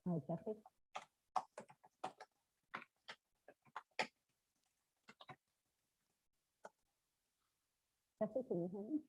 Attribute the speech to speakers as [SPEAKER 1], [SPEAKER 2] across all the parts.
[SPEAKER 1] Hi, Jeffrey. Jeffrey, can you hear me?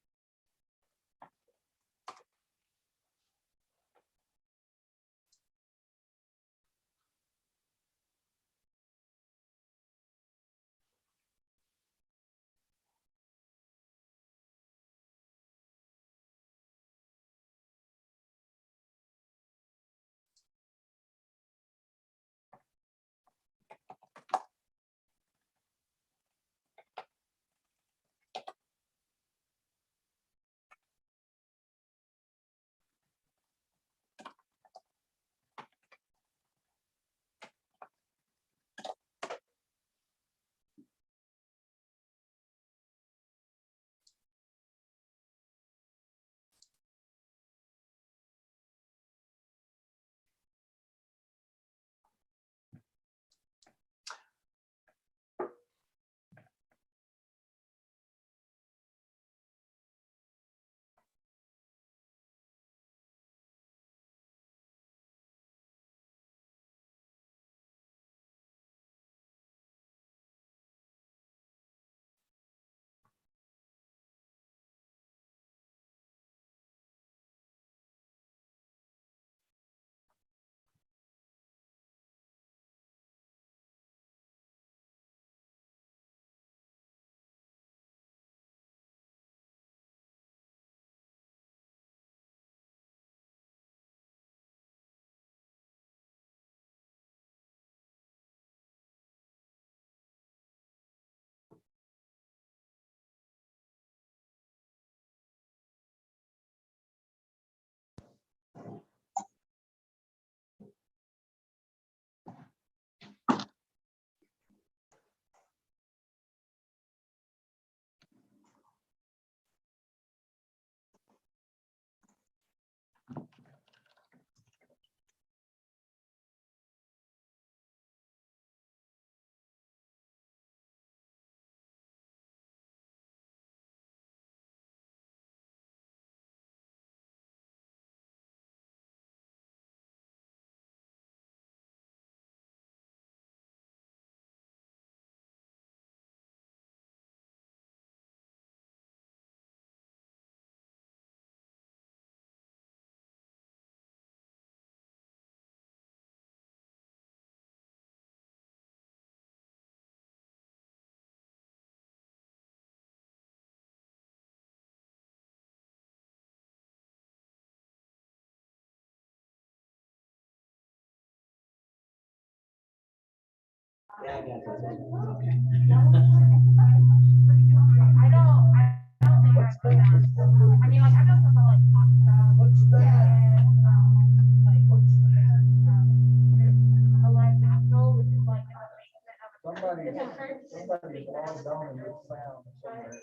[SPEAKER 2] Somebody logged on and it's sound somewhere.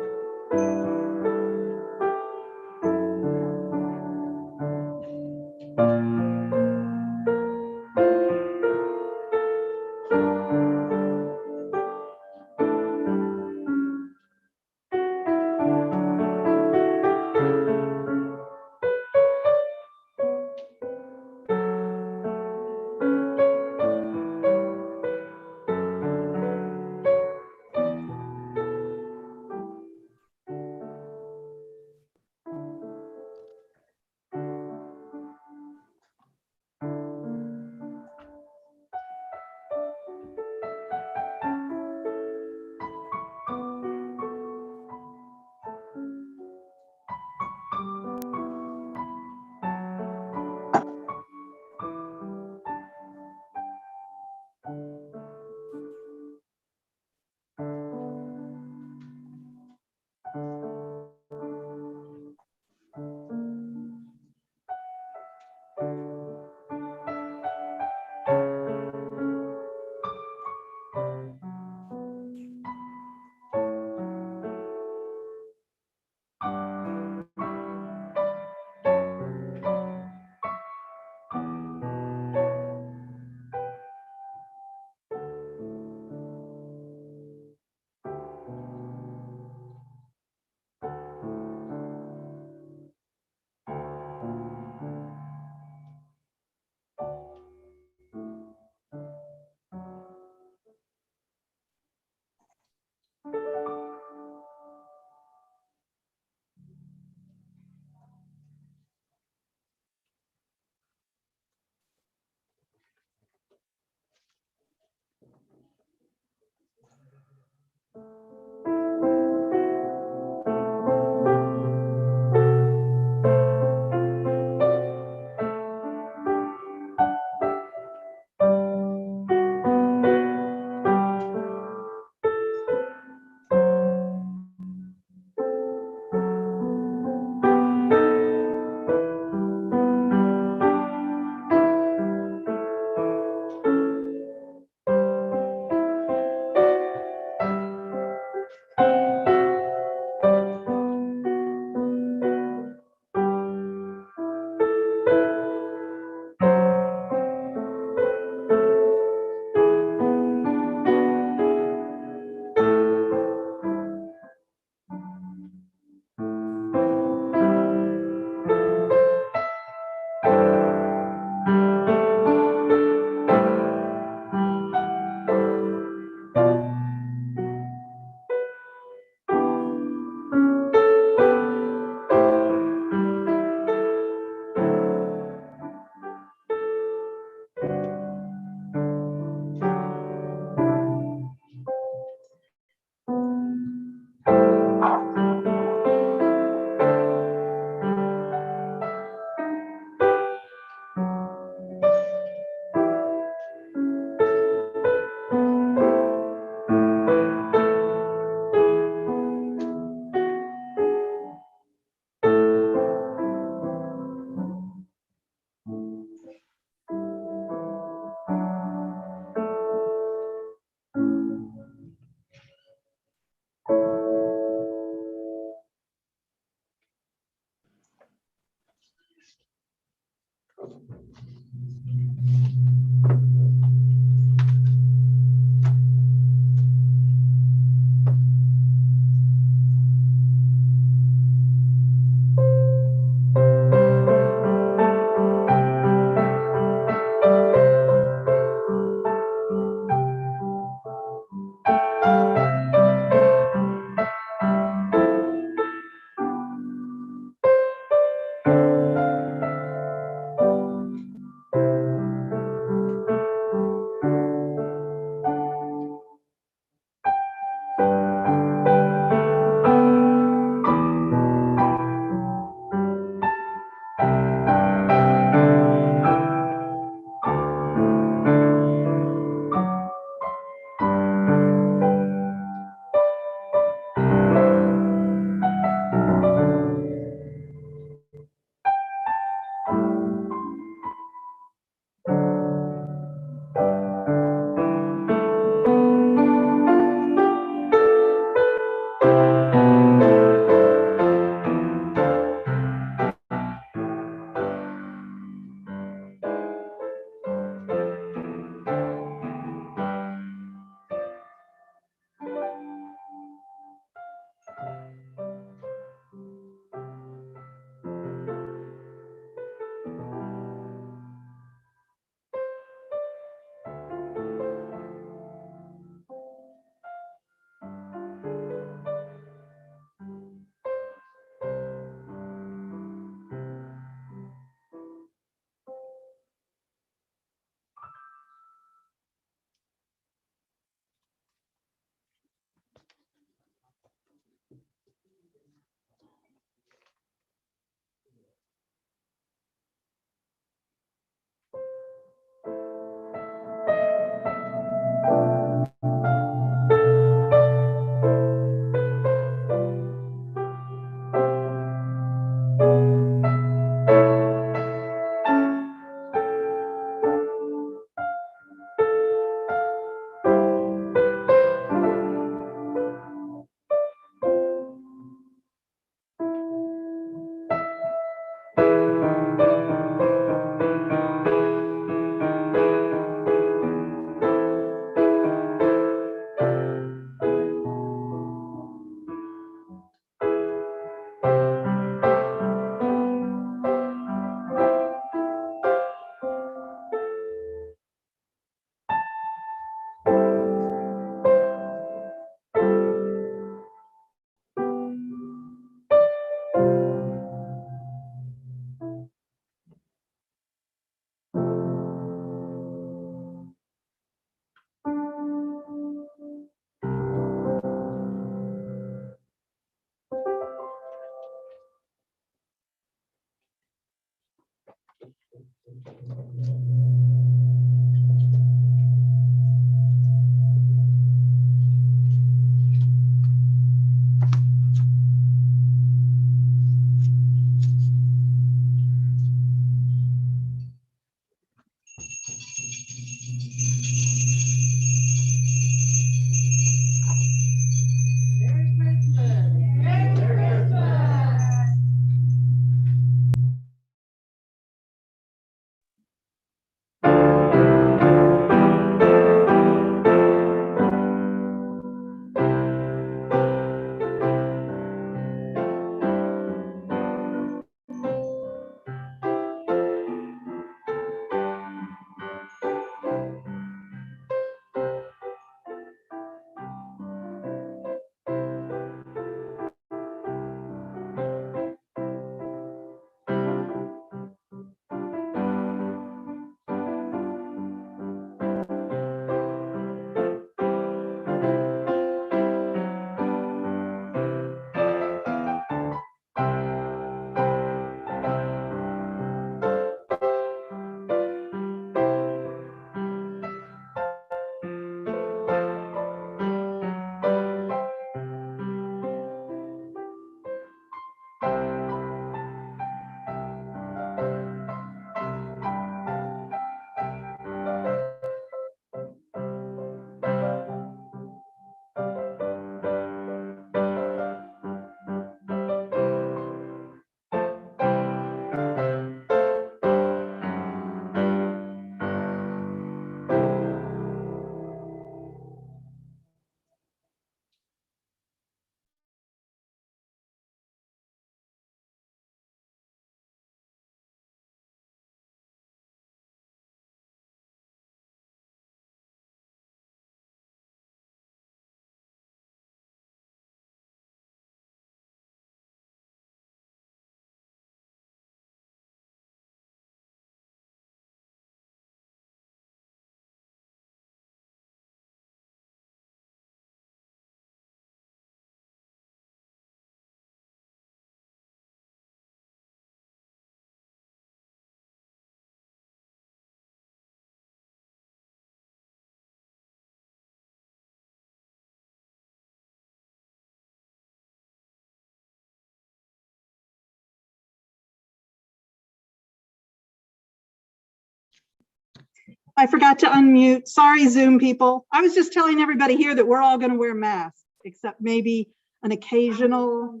[SPEAKER 3] I forgot to unmute. Sorry, Zoom people. I was just telling everybody here that we're all going to wear masks, except maybe an occasional.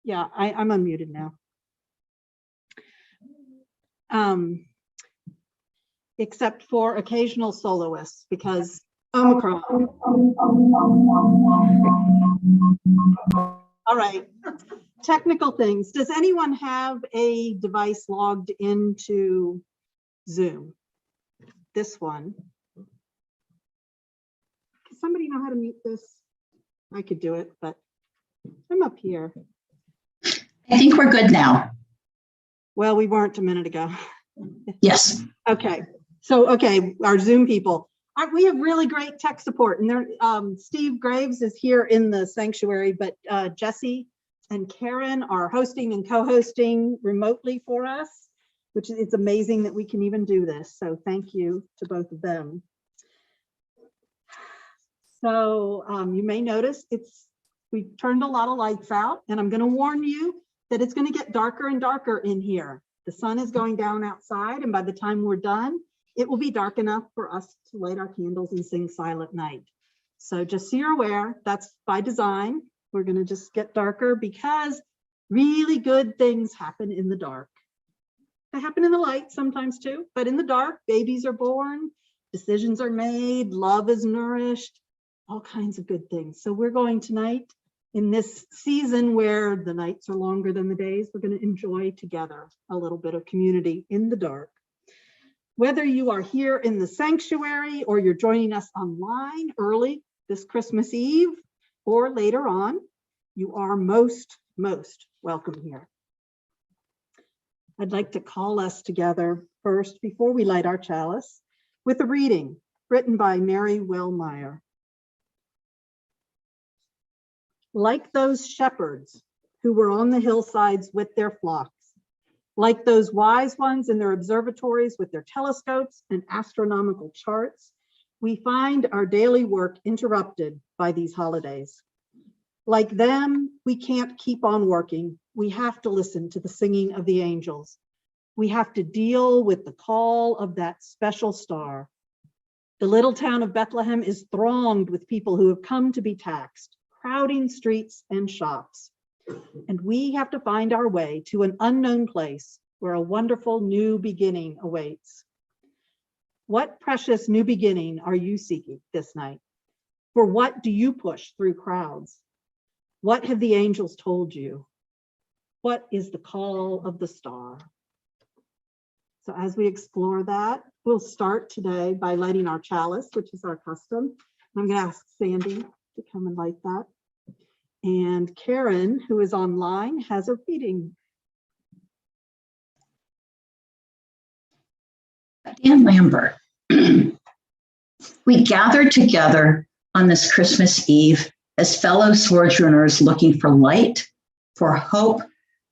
[SPEAKER 3] Yeah, I'm unmuted now. Except for occasional soloists, because Omicron. All right. Technical things. Does anyone have a device logged into Zoom? This one. Does somebody know how to mute this? I could do it, but I'm up here.
[SPEAKER 4] I think we're good now.
[SPEAKER 3] Well, we weren't a minute ago.
[SPEAKER 4] Yes.
[SPEAKER 3] Okay. So, okay, our Zoom people. We have really great tech support, and there, Steve Graves is here in the sanctuary, but Jesse and Karen are hosting and co-hosting remotely for us, which it's amazing that we can even do this. So thank you to both of them. So you may notice we turned a lot of lights out, and I'm going to warn you that it's going to get darker and darker in here. The sun is going down outside, and by the time we're done, it will be dark enough for us to light our candles and sing Silent Night. So just so you're aware, that's by design. We're going to just get darker because really good things happen in the dark. They happen in the light sometimes too, but in the dark, babies are born, decisions are made, love is nourished, all kinds of good things. So we're going tonight in this season where the nights are longer than the days, we're going to enjoy together a little bit of community in the dark. Whether you are here in the sanctuary or you're joining us online early this Christmas Eve or later on, you are most welcome here. I'd like to call us together first before we light our chalice with a reading written by Mary Wellmeyer. Like those shepherds who were on the hillsides with their flocks, like those wise ones in their observatories with their telescopes and astronomical charts, we find our daily work interrupted by these holidays. Like them, we can't keep on working. We have to listen to the singing of the angels. We have to deal with the call of that special star. The little town of Bethlehem is thronged with people who have come to be taxed, crowding streets and shops. And we have to find our way to an unknown place where a wonderful new beginning awaits. What precious new beginning are you seeking this night? For what do you push through crowds? What have the angels told you? What is the call of the star? So as we explore that, we'll start today by lighting our chalice, which is our custom. I'm going to ask Sandy to come and light that. And Karen, who is online, has a reading.
[SPEAKER 4] Dan Lambert. We gather together on this Christmas Eve as fellow sojourners looking for light, for hope,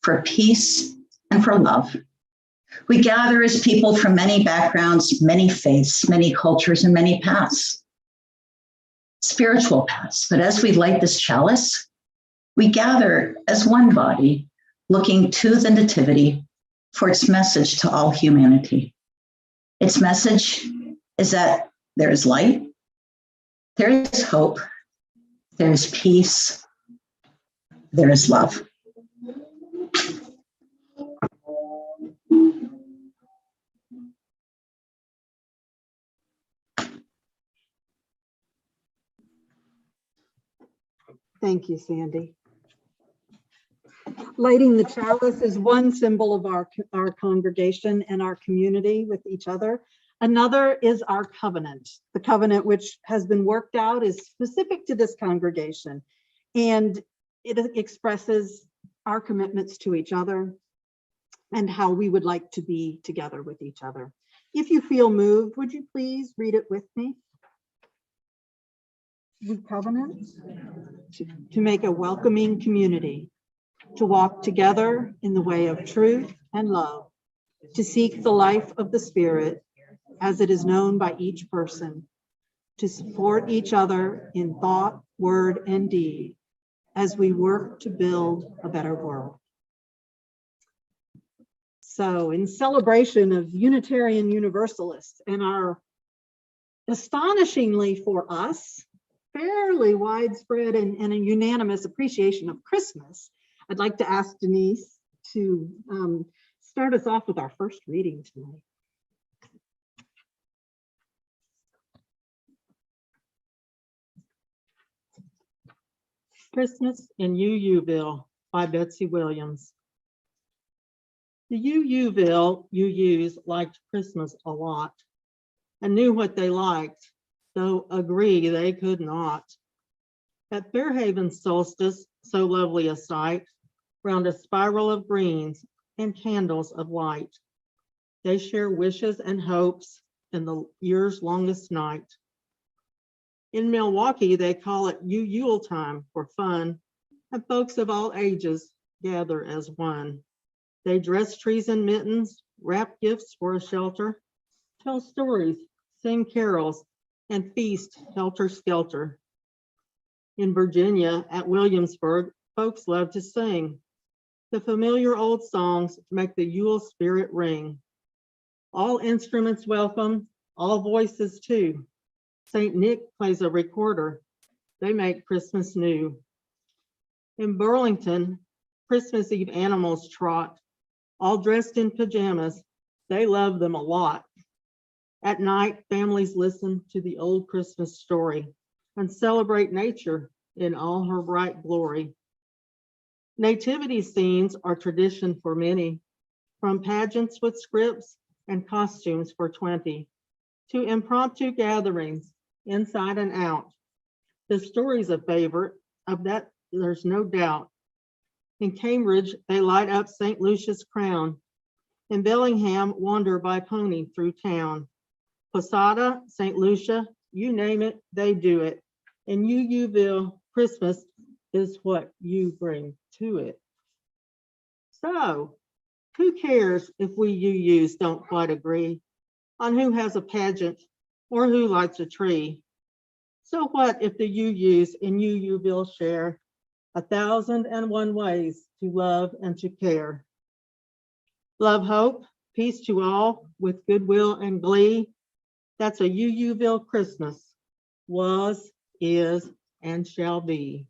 [SPEAKER 4] for peace, and for love. We gather as people from many backgrounds, many faiths, many cultures, and many paths. Spiritual paths. But as we light this chalice, we gather as one body, looking to the Nativity for its message to all humanity. Its message is that there is light, there is hope, there is peace, there is love.
[SPEAKER 3] Thank you, Sandy. Lighting the chalice is one symbol of our congregation and our community with each other. Another is our covenant. The covenant which has been worked out is specific to this congregation, and it expresses our commitments to each other and how we would like to be together with each other. If you feel moved, would you please read it with me? We covenant to make a welcoming community, to walk together in the way of truth and love, to seek the life of the Spirit as it is known by each person, to support each other in thought, word, and deed as we work to build a better world. So in celebration of Unitarian Universalists and our, astonishingly for us, fairly widespread and a unanimous appreciation of Christmas, I'd like to ask Denise to start us off with our first reading tonight.
[SPEAKER 5] Christmas in UUville by Betsy Williams. The UUville UUs liked Christmas a lot and knew what they liked, though agree they could not. At Fairhaven solstice, so lovely a sight, round a spiral of greens and candles of light, they share wishes and hopes in the year's longest night. In Milwaukee, they call it Yule time for fun, and folks of all ages gather as one. They dress trees in mittens, wrap gifts for a shelter, tell stories, sing carols, and feast helter-skelter In Virginia, at Williamsburg, folks love to sing. The familiar old songs make the Yule spirit ring. All instruments welcome, all voices too. St. Nick plays a recorder. They make Christmas new. In Burlington, Christmas Eve animals trot, all dressed in pajamas. They love them a lot. At night, families listen to the old Christmas story and celebrate nature in all her bright glory. Nativity scenes are tradition for many, from pageants with scripts and costumes for 20, to impromptu gatherings inside and out. The story's a favorite, of that there's no doubt. In Cambridge, they light up St. Lucia's crown. In Bellingham, wander by pony through town. Posada, St. Lucia, you name it, they do it. In UUville, Christmas is what you bring to it. So, who cares if we UUs don't quite agree on who has a pageant or who lights a tree? So what if the UUs in UUville share 1,001 ways to love and to care? Love, hope, peace to all with goodwill and glee. That's a UUville Christmas, was, is, and shall be.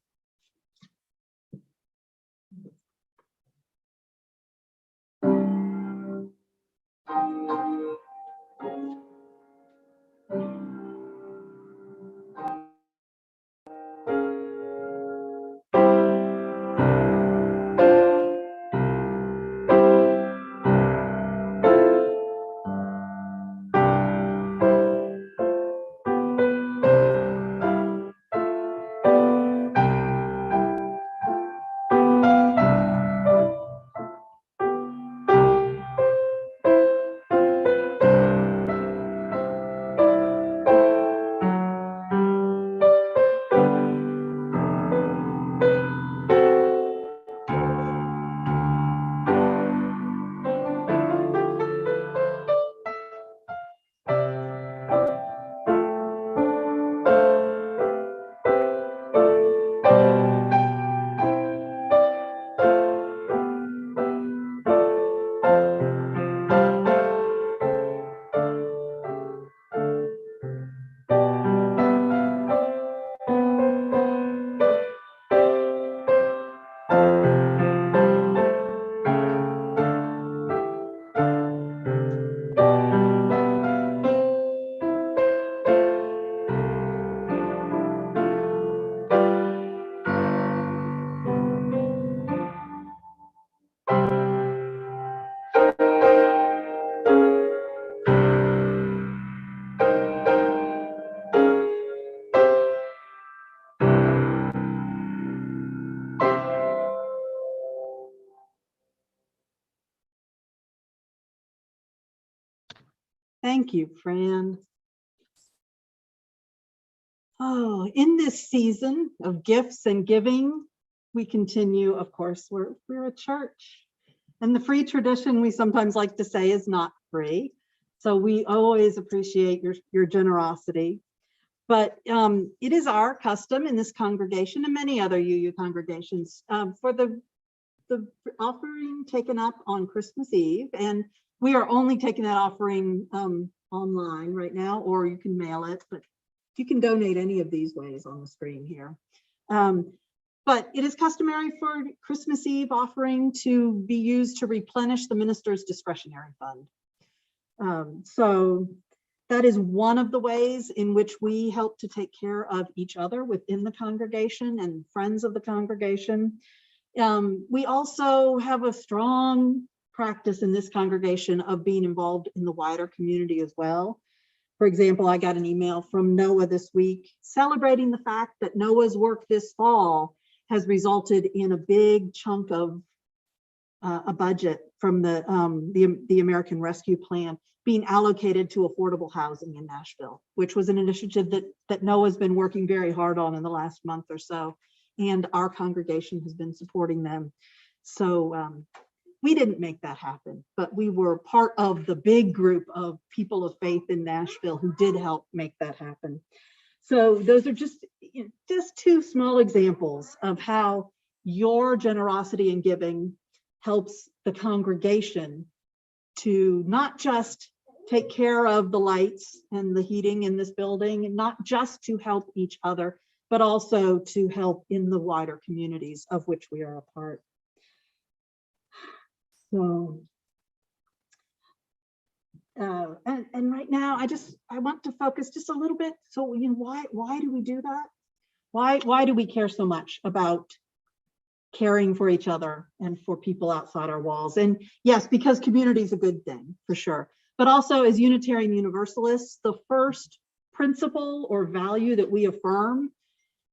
[SPEAKER 5] Thank you, Fran. Oh, in this season of gifts and giving, we continue, of course, we're a church. And the free tradition we sometimes like to say is not free. So we always appreciate your generosity. But it is our custom in this congregation and many other UU congregations for the offering taken up on Christmas Eve. And we are only taking that offering online right now, or you can mail it, but you can donate any of these ways on the screen here. But it is customary for Christmas Eve offering to be used to replenish the minister's discretionary fund. So that is one of the ways in which we help to take care of each other within the congregation and friends of the congregation. We also have a strong practice in this congregation of being involved in the wider community as well. For example, I got an email from NOAA this week celebrating the fact that NOAA's work this fall has resulted in a big chunk of a budget from the American Rescue Plan being allocated to affordable housing in Nashville, which was an initiative that NOAA's been working very hard on in the last month or so, and our congregation has been supporting them. So we didn't make that happen, but we were part of the big group of people of faith in Nashville who did help make that happen.
[SPEAKER 3] So those are just two small examples of how your generosity and giving helps the congregation to not just take care of the lights and the heating in this building, and not just to help each other, but also to help in the wider communities of which we are a part. So, and right now, I want to focus just a little bit. So, why do we do that? Why do we care so much about caring for each other and for people outside our walls? And yes, because community is a good thing, for sure. But also as Unitarian Universalists, the first principle or value that we affirm,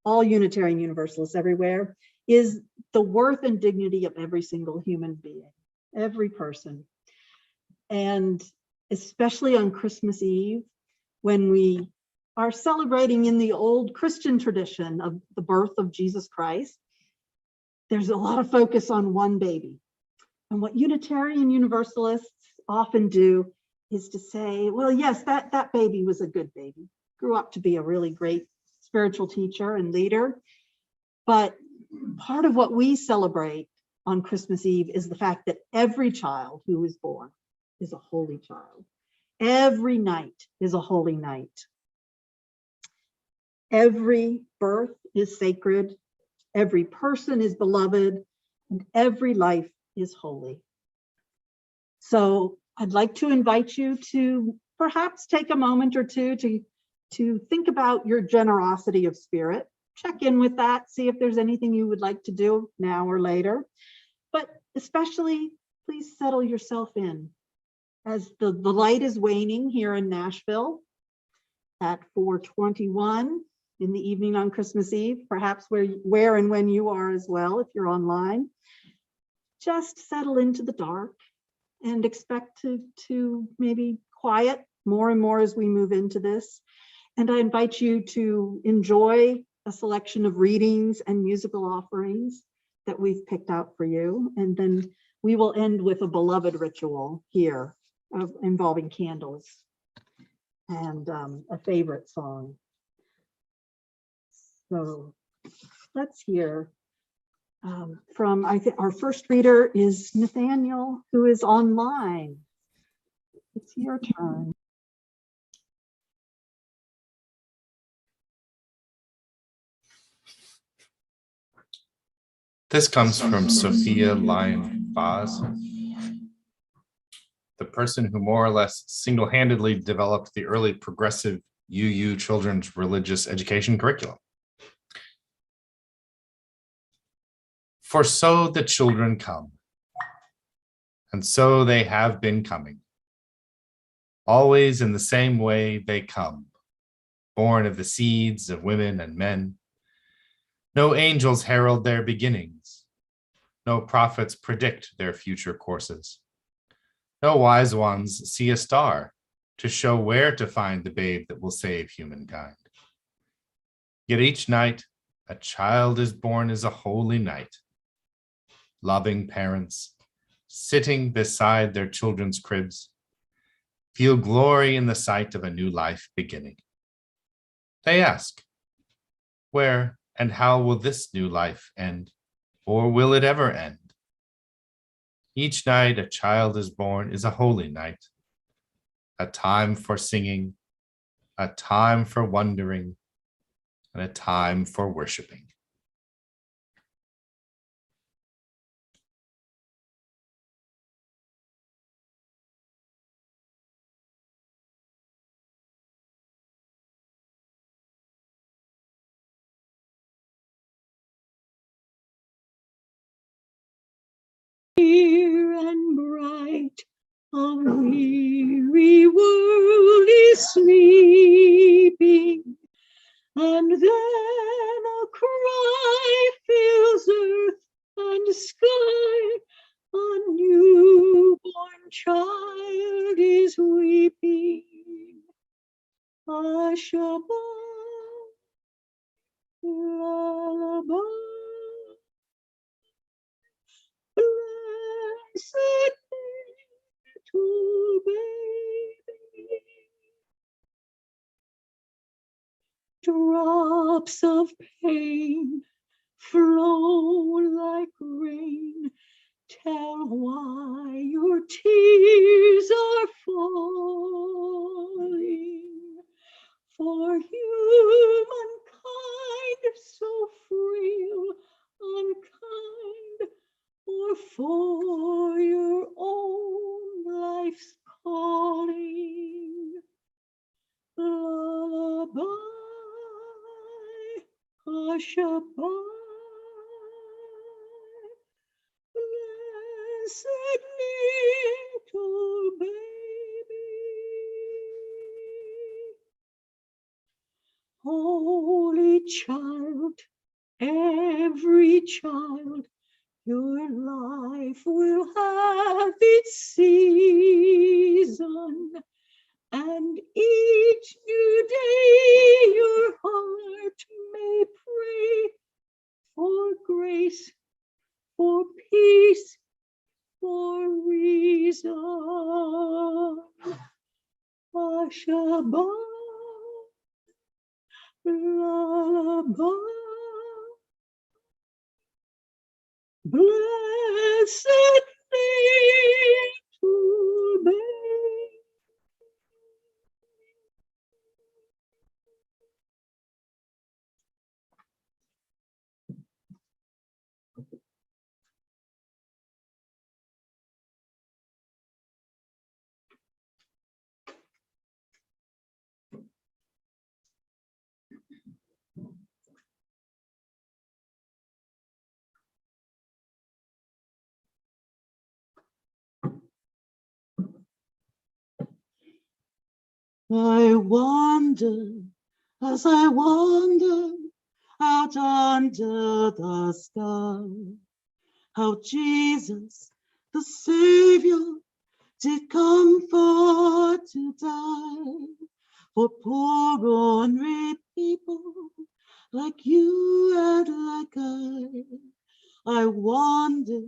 [SPEAKER 3] all Unitarian Universalists everywhere, is the worth and dignity of every single human being, every person. And especially on Christmas Eve, when we are celebrating in the old Christian tradition of the birth of Jesus Christ, there's a lot of focus on one baby. And what Unitarian Universalists often do is to say, well, yes, that baby was a good baby, grew up to be a really great spiritual teacher and leader. But part of what we celebrate on Christmas Eve is the fact that every child who is born is a holy child. Every night is a holy night. Every birth is sacred. Every person is beloved, and every life is holy. So I'd like to invite you to perhaps take a moment or two to think about your generosity of spirit. Check in with that, see if there's anything you would like to do now or later. But especially, please settle yourself in. As the light is waning here in Nashville at 4:21 in the evening on Christmas Eve, perhaps where and when you are as well, if you're online, just settle into the dark and expect to maybe quiet more and more as we move into this. And I invite you to enjoy a selection of readings and musical offerings that we've picked out for you. And then we will end with a beloved ritual here involving candles and a favorite song. So let's hear from, I think our first reader is Nathaniel, who is online. It's your turn.
[SPEAKER 6] This comes from Sophia Lyon Vaz, the person who more or less single-handedly developed the early progressive UU children's religious education curriculum. For so the children come, and so they have been coming. Always in the same way they come, born of the seeds of women and men. No angels herald their beginnings. No prophets predict their future courses. No wise ones see a star to show where to find the babe that will save humankind. Yet each night a child is born as a holy night. Loving parents, sitting beside their children's cribs, feel glory in the sight of a new life beginning. They ask, where and how will this new life end, or will it ever end? Each night a child is born is a holy night, a time for singing, a time for wondering, and a time for worshiping.
[SPEAKER 5] Clear and bright, a weary world is sleeping, and then a cry fills earth and sky. A newborn child is weeping. A Shabbat lullaby. Blessed little baby. Drops of pain flow like rain. Tell why your tears are falling. For humankind so frail, unkind, or for your own life's calling. Lullaby, hush-a-bye, blessed little baby. Holy child, every child, your life will have its season, and each new day your heart may pray for grace, for peace, for reason. Ashabah, lullaby, blessed little babe. I wonder, as I wander out under the sky, how Jesus, the Savior, did come for to die for poor unread people like you and like I wonder,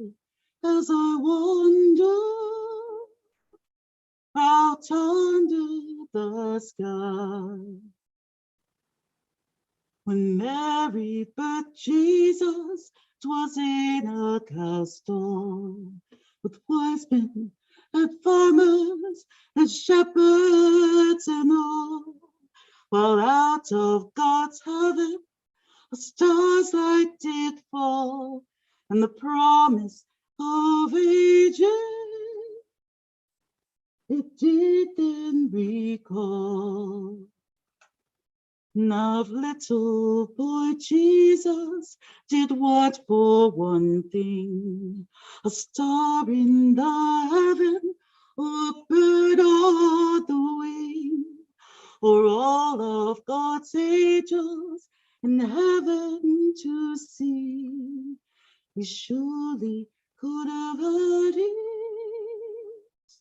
[SPEAKER 5] as I wander out under the sky. When Mary birthed Jesus, 'twas in a castle, with wise men and farmers and shepherds and all, while out of God's heaven a star's light did fall, and the promise of ages it did then recall. Now little boy Jesus did want for one thing, a star in the heaven, or a bird on the wing, or all of God's angels in heaven to see. He surely could have heard it,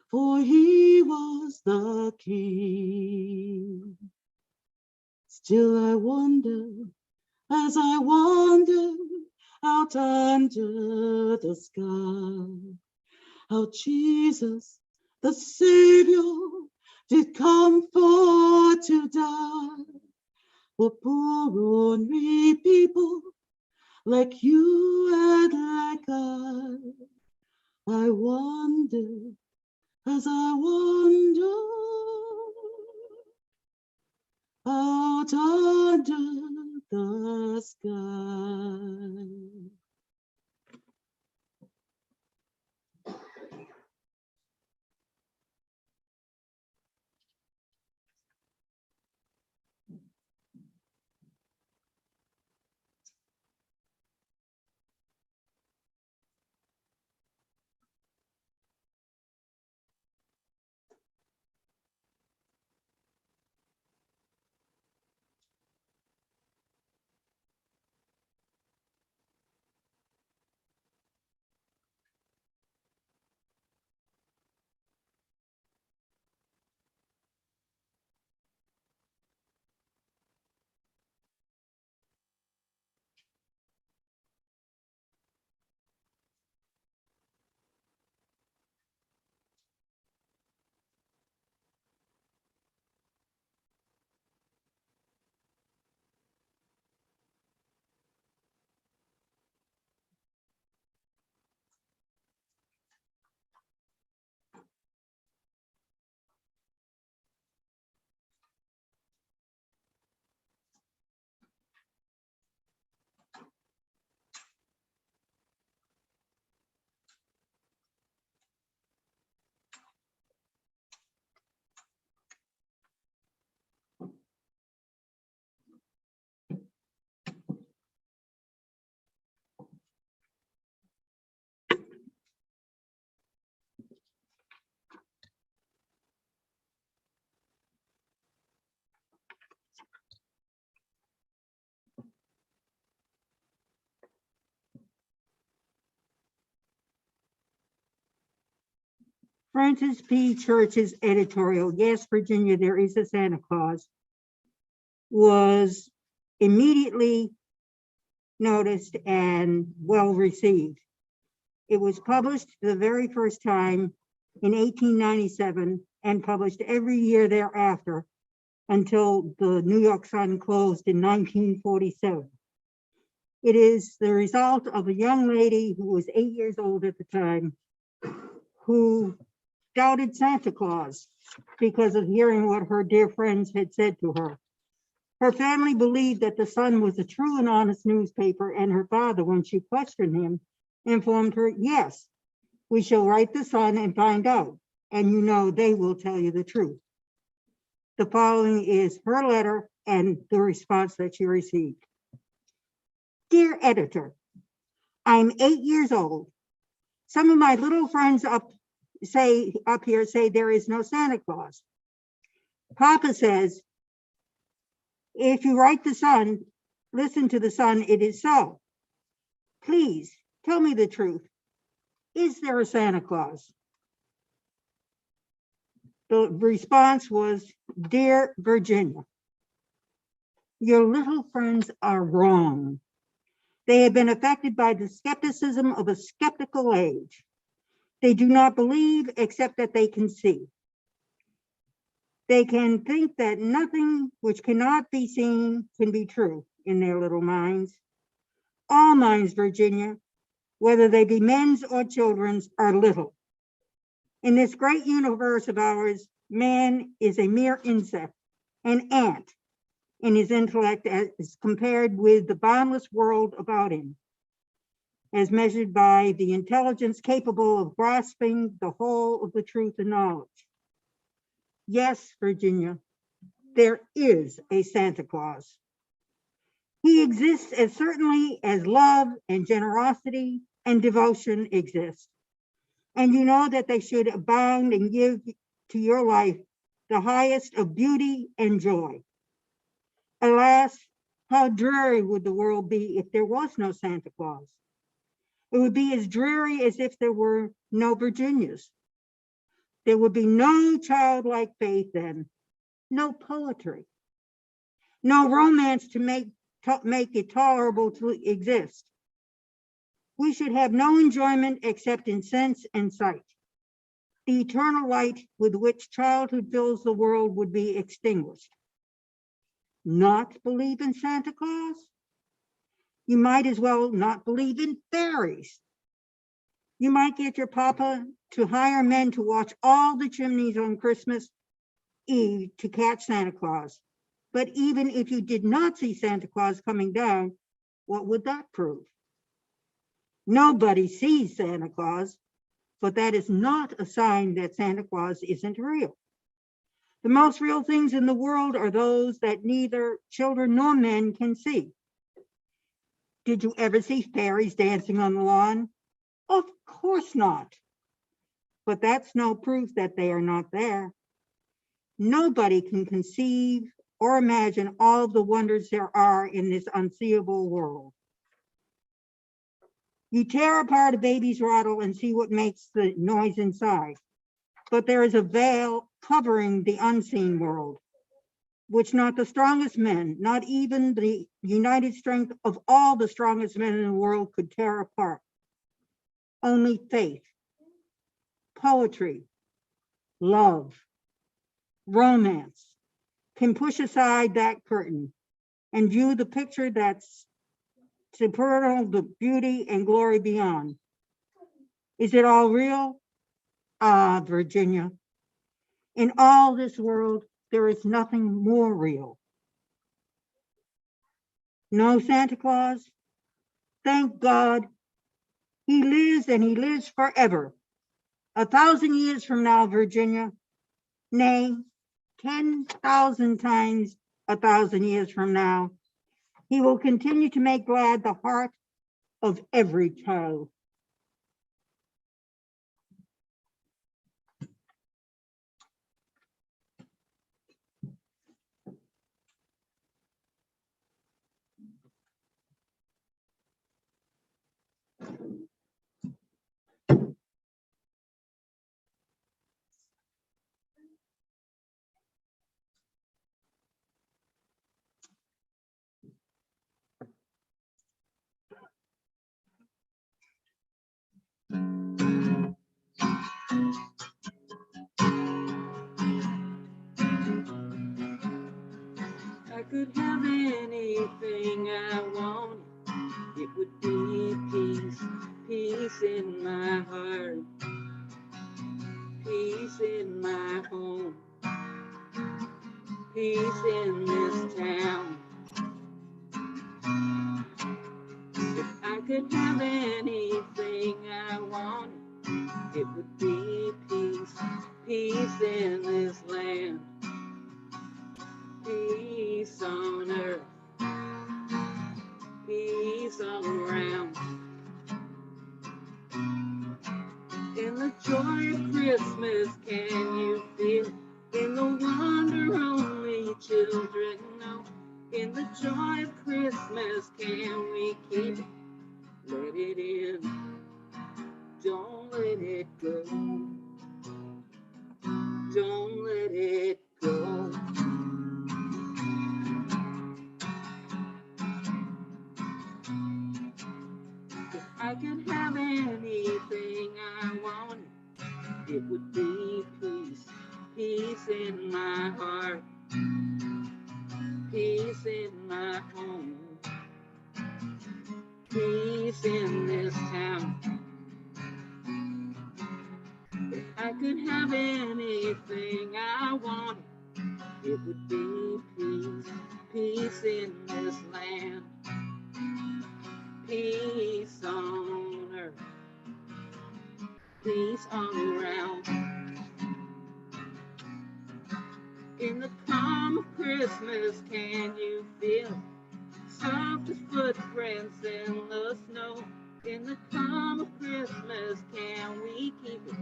[SPEAKER 5] for he was the King. Still I wonder, as I wander out under the sky, how Jesus, the Savior, did come for to die for poor unread people like you and like I wonder, as I wander out under the sky.
[SPEAKER 7] Francis P. Church's editorial, "Yes, Virginia, there is a Santa Claus," was immediately noticed and well received. It was published the very first time in 1897 and published every year thereafter until the New York Sun closed in 1947. It is the result of a young lady who was 8 years old at the time who doubted Santa Claus because of hearing what her dear friends had said to her. Her family believed that the Sun was a true and honest newspaper, and her father, when she questioned him, informed her, "Yes, we shall write the Sun and find out, and you know they will tell you the truth." The following is her letter and the response that she received. "Dear editor, I'm 8 years old. Some of my little friends up here say there is no Santa Claus. Papa says, if you write the Sun, listen to the Sun, it is so. Please tell me the truth. Is there a Santa Claus?" The response was, "Dear Virginia, your little friends are wrong. They have been affected by the skepticism of a skeptical age. They do not believe except that they can see. They can think that nothing which cannot be seen can be true in their little minds. All minds, Virginia, whether they be men's or children's, are little. In this great universe of ours, man is a mere insect, an ant in his intellect as compared with the boundless world about him, as measured by the intelligence capable of grasping the whole of the truth and knowledge. Yes, Virginia, there is a Santa Claus. He exists as certainly as love and generosity and devotion exist. And you know that they should abound and give to your life the highest of beauty and joy. Alas, how dreary would the world be if there was no Santa Claus? It would be as dreary as if there were no Virginias. There would be no childlike faith then, no poetry, no romance to make it tolerable to exist. We should have no enjoyment except in sense and sight. The eternal light with which childhood fills the world would be extinguished. Not believe in Santa Claus? You might as well not believe in fairies. You might get your papa to hire men to watch all the chimneys on Christmas Eve to catch Santa Claus. But even if you did not see Santa Claus coming down, what would that prove? Nobody sees Santa Claus, but that is not a sign that Santa Claus isn't real. The most real things in the world are those that neither children nor men can see. Did you ever see fairies dancing on the lawn? Of course not. But that's no proof that they are not there. Nobody can conceive or imagine all the wonders there are in this unseeable world. You tear apart a baby's rattle and see what makes the noise inside. But there is a veil covering the unseen world, which not the strongest men, not even the united strength of all the strongest men in the world could tear apart. Only faith, poetry, love, romance can push aside that curtain and view the picture that's supernal, the beauty and glory beyond. Is it all real? Ah, Virginia, in all this world, there is nothing more real. No Santa Claus? Thank God. He lives and he lives forever. 1,000 years from now, Virginia, nay, 10,000 times 1,000 years from now, he will continue to make glad the heart of every child.
[SPEAKER 8] could have anything I wanted, it would be peace, peace in my heart, peace in my home, peace in this town. If I could have anything I wanted, it would be peace, peace in this land, peace on earth, peace all around. In the joy of Christmas, can you feel it? In the wonder only children know. In the joy of Christmas, can we keep it? Let it in, don't let it go. Don't let it go. If I could have anything I wanted, it would be peace, peace in my heart, peace in my home, peace in this town. If I could have anything I wanted, it would be peace, peace in this land, peace on earth, peace all around. In the calm of Christmas, can you feel soft as footprints in the snow? In the calm of Christmas, can we keep it?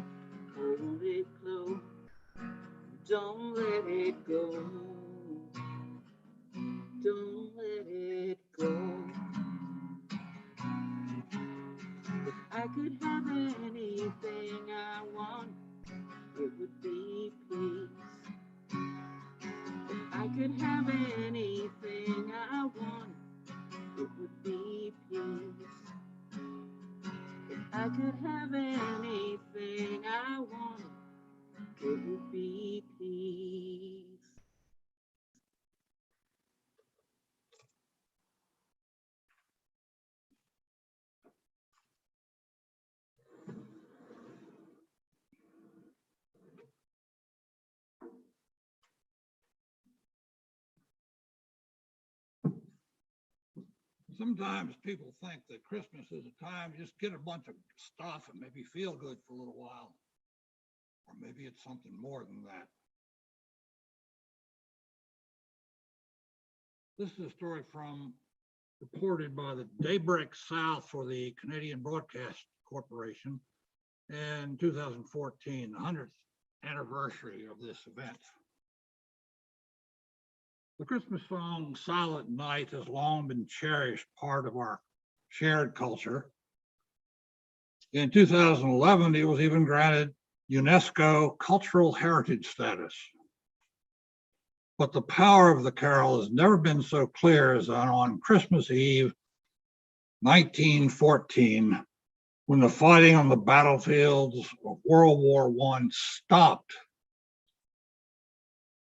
[SPEAKER 8] Hold it close, don't let it go. Don't let it go. If I could have anything I want, it would be peace. If I could have anything I want, it would be peace. If I could have anything I want, it would be peace.
[SPEAKER 2] Sometimes people think that Christmas is a time you just get a bunch of stuff and maybe feel good for a little while. Or maybe it's something more than that. This is a story reported by the Daybreak South for the Canadian Broadcast Corporation in 2014, the 100th anniversary of this event. The Christmas song Silent Night has long been cherished part of our shared culture. In 2011, it was even granted UNESCO Cultural Heritage status. But the power of the carol has never been so clear as on Christmas Eve, 1914, when the fighting on the battlefields of World War I stopped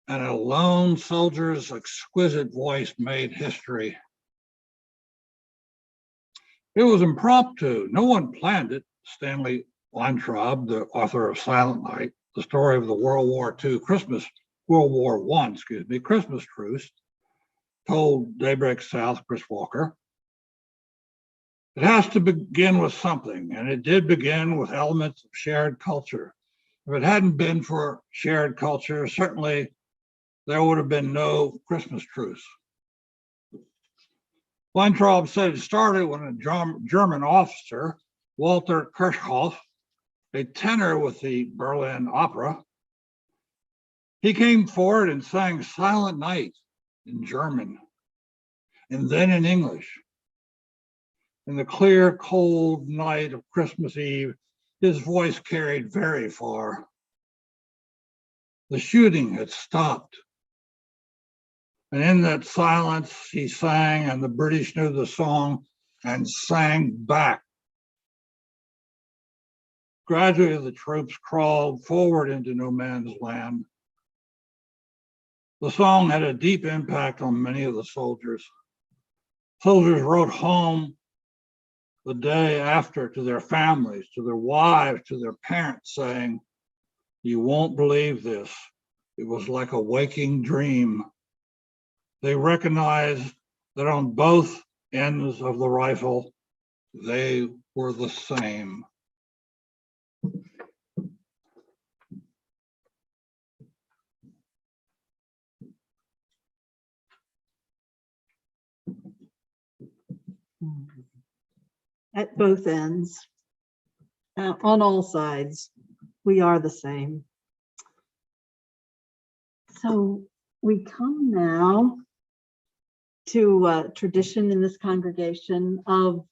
[SPEAKER 2] and a lone soldier's exquisite voice made history. It was impromptu. No one planned it. Stanley Weintraub, the author of Silent Night, the story of the World War I, Christmas truce, told Daybreak South Chris Walker. It has to begin with something, and it did begin with elements of shared culture. If it hadn't been for shared culture, certainly there would have been no Christmas truce. Weintraub said it started when a German officer, Walter Kirchhoff, a tenor with the Berlin Opera, he came forward and sang Silent Night in German, and then in English. In the clear, cold night of Christmas Eve, his voice carried very far. The shooting had stopped. And in that silence, he sang, and the British knew the song and sang back. Gradually, the troops crawled forward into no man's land. The song had a deep impact on many of the soldiers. Soldiers wrote home the day after to their families, to their wives, to their parents, saying, "You won't believe this. It was like a waking dream." They recognized that on both ends of the rifle, they were the same.
[SPEAKER 3] At both ends, on all sides, we are the same. So we come now to a tradition in this congregation of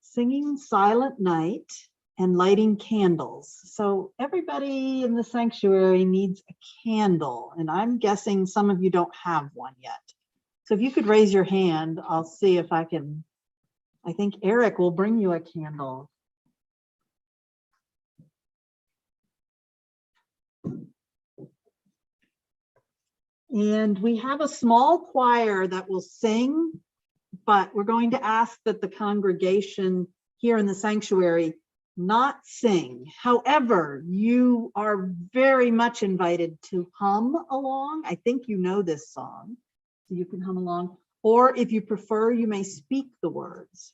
[SPEAKER 3] singing Silent Night and lighting candles. So everybody in the sanctuary needs a candle, and I'm guessing some of you don't have one yet. So if you could raise your hand, I'll see if I can. I think Eric will bring you a candle. And we have a small choir that will sing, but we're going to ask that the congregation here in the sanctuary not sing. However, you are very much invited to hum along. I think you know this song, so you can hum along. Or if you prefer, you may speak the words.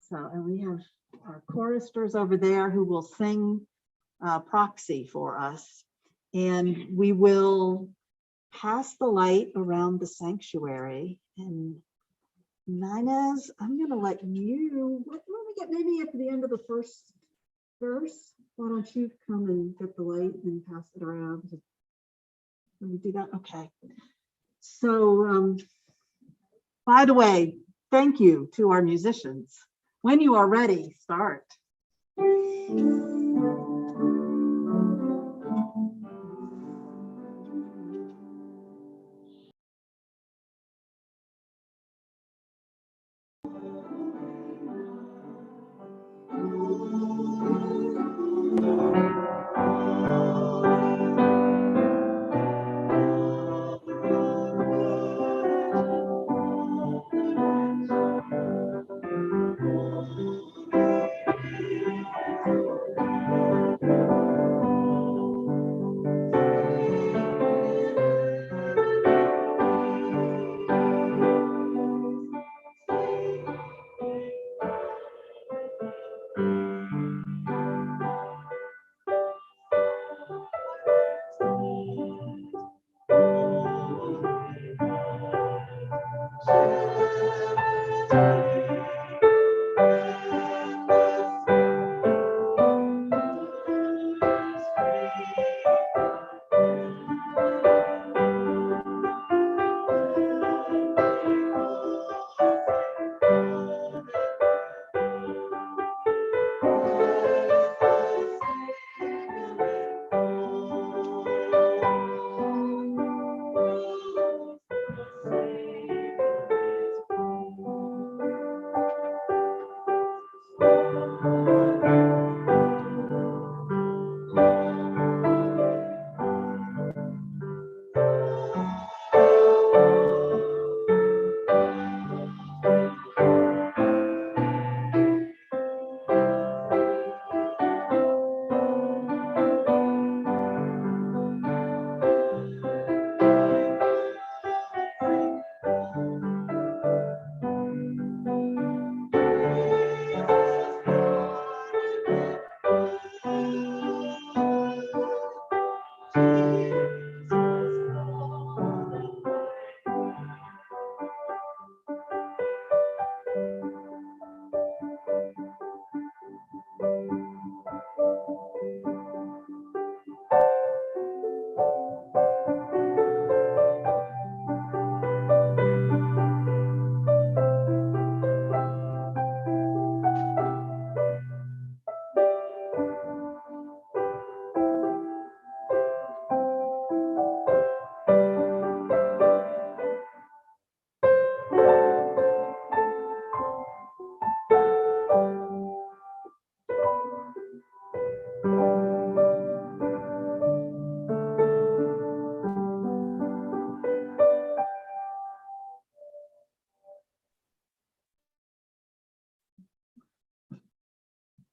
[SPEAKER 3] So, and we have our choristers over there who will sing proxy for us. And we will pass the light around the sanctuary. And Ninez, I'm gonna let you, let me get maybe at the end of the first verse. Why don't you come and get the light and pass it around? Let me do that, okay. So, by the way, thank you to our musicians. When you are ready, start.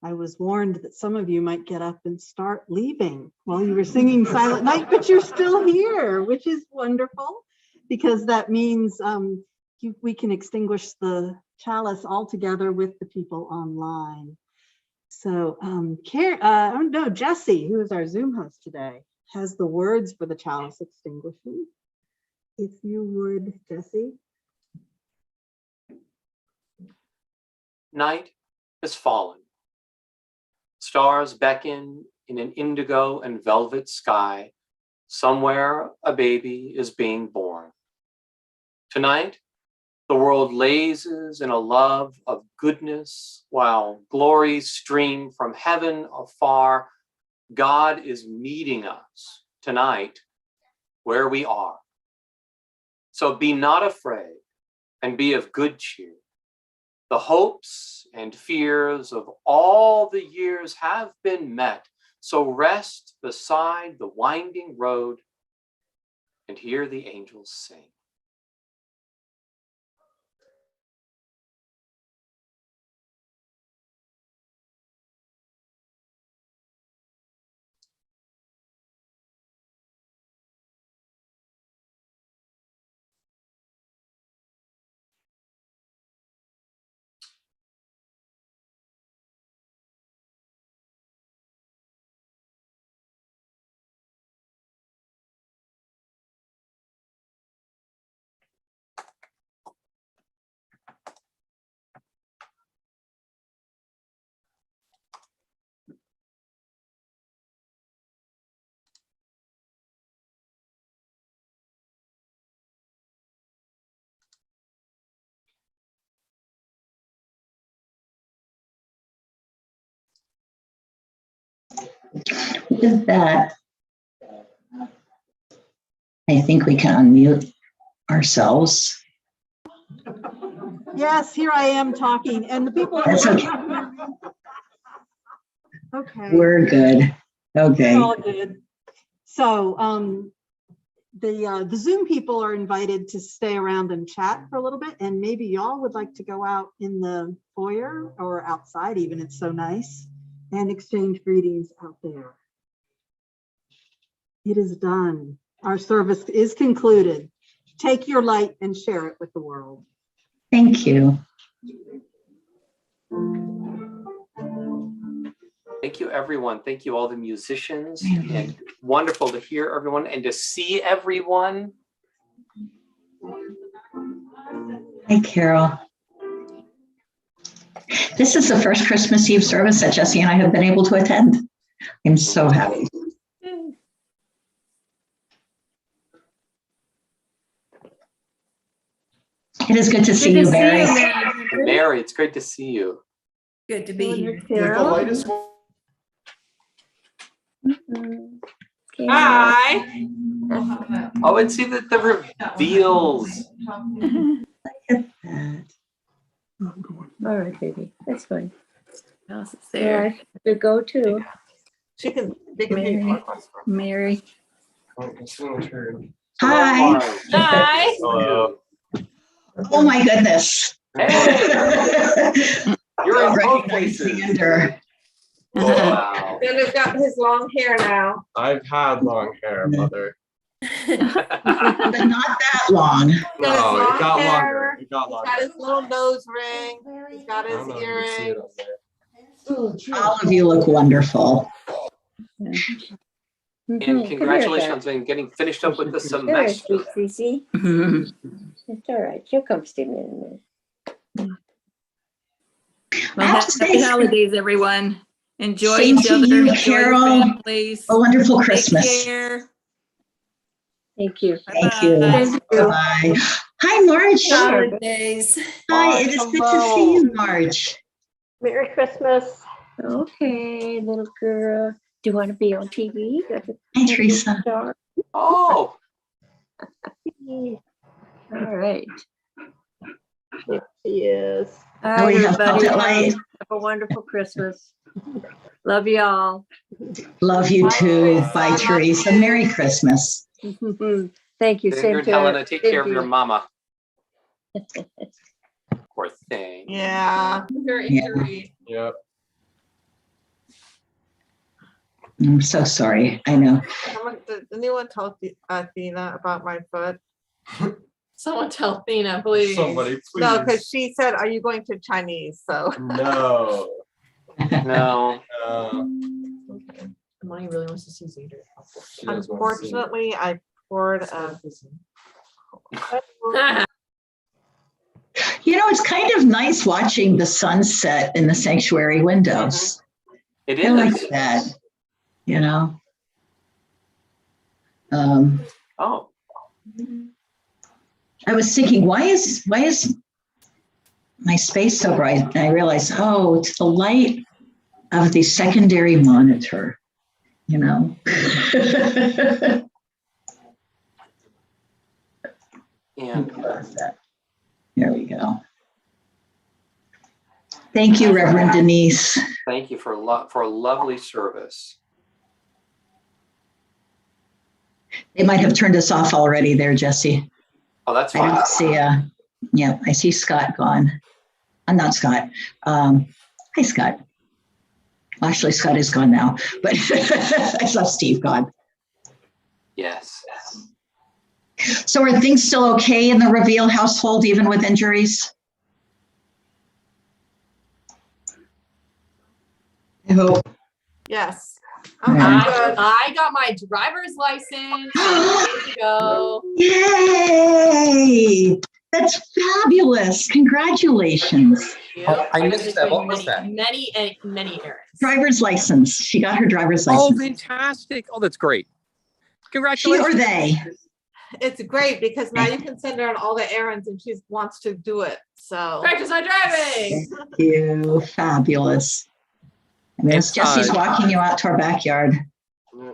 [SPEAKER 3] I was warned that some of you might get up and start leaving while you were singing Silent Night, but you're still here, which is wonderful, because that means we can extinguish the chalice altogether with the people online. So oh no, Jesse, who is our Zoom host today, has the words for the chalice extinguishing. If you would, Jesse.
[SPEAKER 9] Night has fallen. Stars beckon in an indigo and velvet sky. Somewhere a baby is being born. Tonight, the world lazes in a love of goodness while glories stream from heaven afar. God is meeting us tonight where we are. So be not afraid and be of good cheer. The hopes and fears of all the years have been met. So rest beside the winding road and hear the angels sing.
[SPEAKER 4] With that, I think we can unmute ourselves.
[SPEAKER 3] Yes, here I am talking, and the people.
[SPEAKER 4] That's okay.
[SPEAKER 3] Okay.
[SPEAKER 4] We're good. Okay.
[SPEAKER 3] All good. So the Zoom people are invited to stay around and chat for a little bit, and maybe y'all would like to go out in the foyer or outside even, it's so nice, and exchange greetings out there. It is done. Our service is concluded. Take your light and share it with the world.
[SPEAKER 4] Thank you.
[SPEAKER 9] Thank you, everyone. Thank you, all the musicians. And wonderful to hear everyone and to see everyone.
[SPEAKER 4] Hi, Carol. This is the first Christmas Eve service that Jesse and I have been able to attend. I'm so happy. It is good to see you, Mary.
[SPEAKER 9] Mary, it's great to see you.
[SPEAKER 10] Good to be here.
[SPEAKER 1] Carol.
[SPEAKER 10] Hi.
[SPEAKER 9] Oh, and see the reveals.
[SPEAKER 1] All right, baby, that's fine.
[SPEAKER 10] House is
[SPEAKER 1] All
[SPEAKER 10] there.
[SPEAKER 1] right, to go to
[SPEAKER 10] They can
[SPEAKER 1] Mary.
[SPEAKER 4] Hi.
[SPEAKER 10] Hi.
[SPEAKER 9] Hello.
[SPEAKER 4] Oh, my goodness.
[SPEAKER 9] You're in both
[SPEAKER 4] Recognize
[SPEAKER 9] places.
[SPEAKER 4] Xander.
[SPEAKER 9] Wow.
[SPEAKER 10] Xander's got his long hair now.
[SPEAKER 11] I've had long hair, mother.
[SPEAKER 4] But not that long.
[SPEAKER 11] No, it got
[SPEAKER 10] hair.
[SPEAKER 11] longer. It got
[SPEAKER 10] He's
[SPEAKER 11] longer.
[SPEAKER 10] got his little nose ring. He's got
[SPEAKER 11] I
[SPEAKER 10] his
[SPEAKER 11] don't know if you can see it
[SPEAKER 10] earrings.
[SPEAKER 11] on there.
[SPEAKER 4] All of you look wonderful.
[SPEAKER 9] And congratulations on getting finished up with the semester.
[SPEAKER 1] Sweet Cece. It's all right, she'll come see me in a minute.
[SPEAKER 4] I have to
[SPEAKER 10] Happy
[SPEAKER 4] say,
[SPEAKER 10] holidays, everyone. Enjoy
[SPEAKER 4] Same
[SPEAKER 10] each
[SPEAKER 4] to
[SPEAKER 10] other.
[SPEAKER 4] you,
[SPEAKER 10] Enjoy
[SPEAKER 4] Carol.
[SPEAKER 10] your families.
[SPEAKER 4] a wonderful
[SPEAKER 10] Take
[SPEAKER 4] Christmas.
[SPEAKER 10] care.
[SPEAKER 1] Thank you.
[SPEAKER 4] Thank you.
[SPEAKER 10] Bye-bye.
[SPEAKER 4] Bye. Hi, Marge.
[SPEAKER 10] Holidays.
[SPEAKER 4] Hi, it is good to see you, Marge.
[SPEAKER 1] Merry Christmas. Okay, little girl. Do you want to be on TV?
[SPEAKER 4] Hi, Teresa.
[SPEAKER 1] Star?
[SPEAKER 9] Oh,
[SPEAKER 1] All right.
[SPEAKER 3] There she is.
[SPEAKER 1] All
[SPEAKER 4] Oh,
[SPEAKER 1] right,
[SPEAKER 4] we have
[SPEAKER 1] everybody.
[SPEAKER 4] Puppet Light.
[SPEAKER 1] Have a wonderful Christmas. Love you all.
[SPEAKER 4] Love you too. Bye, Teresa. Merry Christmas.
[SPEAKER 1] Thank you.
[SPEAKER 9] Xander
[SPEAKER 1] Same
[SPEAKER 9] and
[SPEAKER 1] to
[SPEAKER 9] Helena, take care of your
[SPEAKER 1] Cynthia.
[SPEAKER 9] mama. Poor thing.
[SPEAKER 10] Yeah. Very
[SPEAKER 4] Yeah.
[SPEAKER 10] easy to read.
[SPEAKER 11] Yep.
[SPEAKER 4] I'm so sorry. I know.
[SPEAKER 10] Anyone tell Athena about my foot? Someone tell Athena, please.
[SPEAKER 11] Somebody, please.
[SPEAKER 10] No, because she said, "Are you going to Chinese?" So.
[SPEAKER 11] No.
[SPEAKER 9] No.
[SPEAKER 10] Money really wants to see Zeta.
[SPEAKER 11] She does want to see it.
[SPEAKER 10] Unfortunately, I poured a.
[SPEAKER 4] You know, it's kind of nice watching the sunset in the sanctuary windows.
[SPEAKER 9] It
[SPEAKER 4] I like
[SPEAKER 9] is.
[SPEAKER 4] that, you know.
[SPEAKER 9] Oh,
[SPEAKER 4] I was thinking, why is my space so bright? And I realized, oh, it's the light of the secondary monitor, you know.
[SPEAKER 9] and
[SPEAKER 4] There we go. Thank you, Reverend Denise.
[SPEAKER 9] thank you for a lovely service.
[SPEAKER 4] They might have turned us off already there, Jesse.
[SPEAKER 9] Oh, that's
[SPEAKER 4] I
[SPEAKER 9] fine.
[SPEAKER 4] don't see, yeah, I see Scott gone. I'm not Scott. Hi, Scott. Actually, Scott is gone now, but I saw Steve gone.
[SPEAKER 9] Yes.
[SPEAKER 4] So are things still okay in the Reveal household, even with injuries? I hope.
[SPEAKER 10] Yes.
[SPEAKER 12] I got my driver's license days ago.
[SPEAKER 4] Yay! That's fabulous. Congratulations.
[SPEAKER 11] Oh, I missed that. What was that?
[SPEAKER 12] Many errands.
[SPEAKER 4] Driver's license. She got her driver's
[SPEAKER 13] Oh,
[SPEAKER 4] license.
[SPEAKER 13] fantastic. Oh, that's great.
[SPEAKER 4] She
[SPEAKER 13] Congratulations.
[SPEAKER 4] or they?
[SPEAKER 10] It's great because now you can send her on all the errands and she wants to do it. So.
[SPEAKER 12] Practice my driving.
[SPEAKER 4] Thank you. Fabulous. I mean,
[SPEAKER 13] It's,
[SPEAKER 4] Jesse's walking you out to our backyard.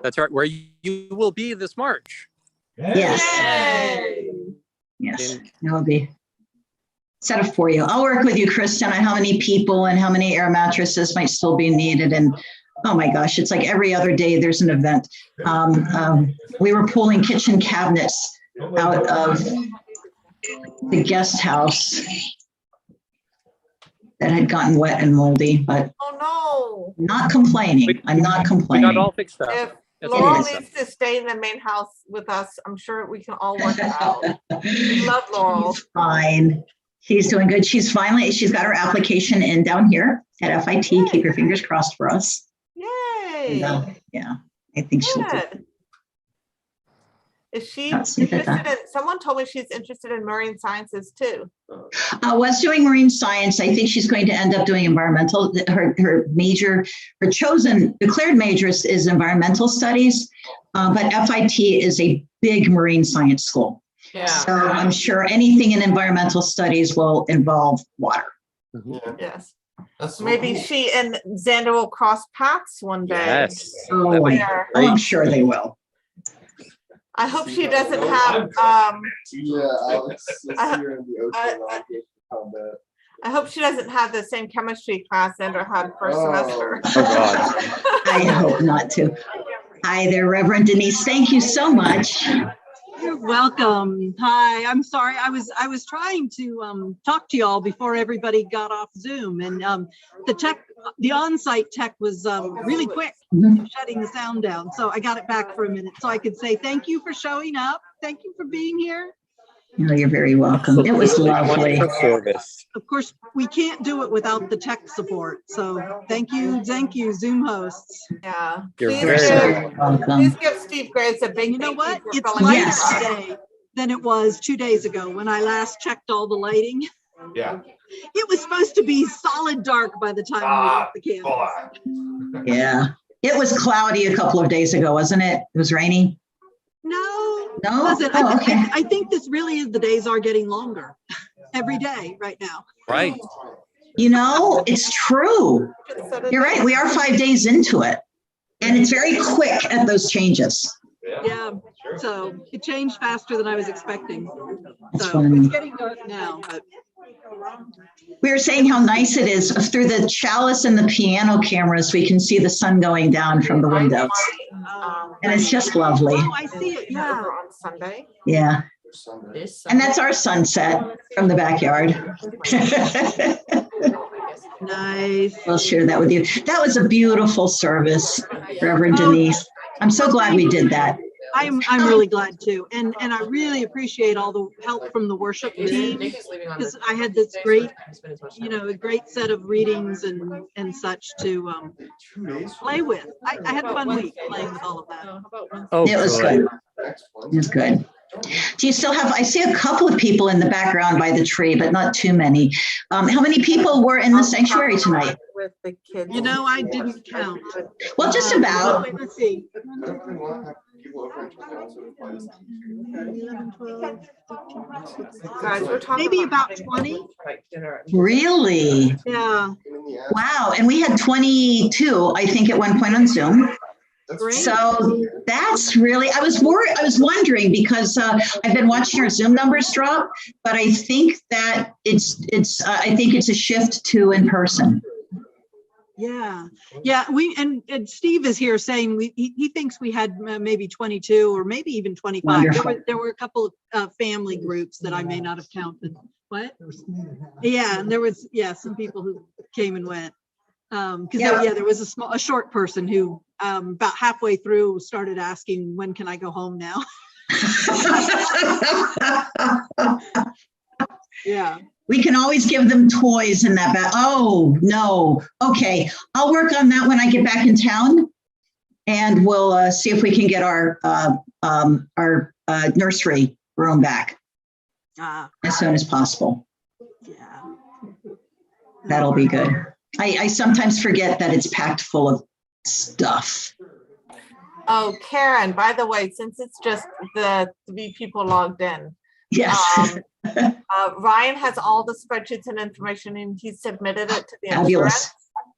[SPEAKER 13] That's right. Where you will be this March.
[SPEAKER 4] Yes.
[SPEAKER 12] Yay.
[SPEAKER 4] Yes. It'll be set up for you. I'll work with you, Kristen, on how many people and how many air mattresses might still be needed. And oh my gosh, it's like every other day there's an event. We were pulling kitchen cabinets out of the guest house that had gotten wet and moldy, but
[SPEAKER 10] Oh
[SPEAKER 4] not complaining. I'm not
[SPEAKER 13] We got
[SPEAKER 4] complaining.
[SPEAKER 13] all fixed up.
[SPEAKER 10] no. If
[SPEAKER 13] That's
[SPEAKER 10] Laurel
[SPEAKER 4] awesome.
[SPEAKER 10] needs to stay in the main house with us, I'm sure we can all work it out. We love Laurel.
[SPEAKER 4] She's fine. She's doing good. She's got her application in down here at FIT. Keep your fingers crossed for us.
[SPEAKER 10] Yay.
[SPEAKER 4] And, yeah, I think she'll do.
[SPEAKER 10] Good. Is she
[SPEAKER 4] Not see that
[SPEAKER 10] interested in, someone told me she's interested in marine sciences too.
[SPEAKER 4] Was doing marine science. I think she's going to end up doing environmental. Her major, her chosen declared major is environmental studies, but FIT is a big marine science school.
[SPEAKER 12] Yeah.
[SPEAKER 4] So I'm sure anything in environmental studies will involve water.
[SPEAKER 10] Yes.
[SPEAKER 11] That's so
[SPEAKER 10] Maybe
[SPEAKER 11] cool.
[SPEAKER 10] she and Xander will cross paths one day.
[SPEAKER 13] Yes.
[SPEAKER 4] Oh,
[SPEAKER 13] That'd be
[SPEAKER 10] Yeah.
[SPEAKER 4] I'm sure they will.
[SPEAKER 10] I hope she doesn't have,
[SPEAKER 11] Yeah, Alex,
[SPEAKER 10] I-
[SPEAKER 11] here in the ocean. I'll get combat.
[SPEAKER 10] I hope she doesn't have the same chemistry class Xander had first
[SPEAKER 11] Oh.
[SPEAKER 10] semester.
[SPEAKER 13] Oh, God.
[SPEAKER 4] I hope not to. Hi there, Reverend Denise. Thank you so much.
[SPEAKER 3] You're welcome. Hi, I'm sorry. I was trying to talk to y'all before everybody got off Zoom, and the on-site tech was really quick shutting the sound down. So I got it back for a minute so I could say thank you for showing up. Thank you for being here.
[SPEAKER 4] No, you're very welcome. It was lovely.
[SPEAKER 13] Wonderful service.
[SPEAKER 3] Of course, we can't do it without the tech support. So thank you, Zoom hosts.
[SPEAKER 10] Yeah.
[SPEAKER 13] You're
[SPEAKER 10] Please
[SPEAKER 13] very
[SPEAKER 10] give-
[SPEAKER 4] welcome.
[SPEAKER 10] Please give Steve Graves a big
[SPEAKER 3] You know
[SPEAKER 10] thank you
[SPEAKER 3] what?
[SPEAKER 10] for
[SPEAKER 3] It's
[SPEAKER 10] filling
[SPEAKER 3] lighter
[SPEAKER 10] in for us.
[SPEAKER 3] today than it was 2 days ago when I last checked all the lighting.
[SPEAKER 11] Yeah.
[SPEAKER 3] It was supposed to be solid dark by the time we left the campus.
[SPEAKER 4] Yeah. It was cloudy a couple of days ago, wasn't it? It was rainy.
[SPEAKER 3] No,
[SPEAKER 4] No?
[SPEAKER 3] wasn't.
[SPEAKER 4] Oh, okay.
[SPEAKER 3] I think this really is, the days are getting longer every day right now.
[SPEAKER 13] Right.
[SPEAKER 4] You know, it's true. You're right. We are 5 days into it. And it's very quick at those changes.
[SPEAKER 3] Yeah, so it changed faster than I was expecting.
[SPEAKER 4] That's
[SPEAKER 3] So
[SPEAKER 4] fun.
[SPEAKER 3] it's getting dark now, but
[SPEAKER 4] We were saying how nice it is through the chalice and the piano cameras. We can see the sun going down from the windows. And it's just lovely.
[SPEAKER 3] oh, I see it.
[SPEAKER 10] Yeah,
[SPEAKER 3] Yeah.
[SPEAKER 10] over on Sunday.
[SPEAKER 4] Yeah. And that's our sunset from the backyard.
[SPEAKER 3] Nice.
[SPEAKER 4] We'll share that with you. That was a beautiful service. Reverend Denise. I'm so glad we did that.
[SPEAKER 3] I'm really glad too. And I really appreciate all the help from the worship team, because I had this great, a great set of readings and such to play with. I had a fun week playing with all of that.
[SPEAKER 13] Oh,
[SPEAKER 4] It was good. It was good. Do you still have, I see a couple of people in the background by the tree, but not too many. How many people were in the sanctuary tonight?
[SPEAKER 10] With the kids.
[SPEAKER 3] I didn't count.
[SPEAKER 4] Well, just about.
[SPEAKER 3] Wait, let's see. 11, 12, 13,
[SPEAKER 10] Guys, we're talking
[SPEAKER 3] maybe about 20.
[SPEAKER 4] Really?
[SPEAKER 3] Yeah.
[SPEAKER 4] Wow. And we had 22, I think, at one point on Zoom.
[SPEAKER 3] Great.
[SPEAKER 4] So that's really, I was wondering because I've been watching our Zoom numbers drop, but I think that I think it's a shift to in person.
[SPEAKER 3] Yeah. And Steve is here saying he thinks we had maybe 22 or maybe even 25. There were a couple of family groups that I may not have counted. What? Yeah, and there was some people who came and went. There was a short person who about halfway through started asking, when can I go home now? Yeah.
[SPEAKER 4] We can always give them toys in that bag. Oh, no. Okay. I'll work on that when I get back in town, and we'll see if we can get our nursery room back as soon as possible.
[SPEAKER 3] Yeah.
[SPEAKER 4] That'll be good. I sometimes forget that it's packed full of stuff.
[SPEAKER 10] Oh, Karen, by the way, since it's just the 3 people logged in.
[SPEAKER 4] Yes.
[SPEAKER 10] Ryan has all the spreadsheets and information, and he submitted it to the
[SPEAKER 4] Fabulous.
[SPEAKER 10] insurance.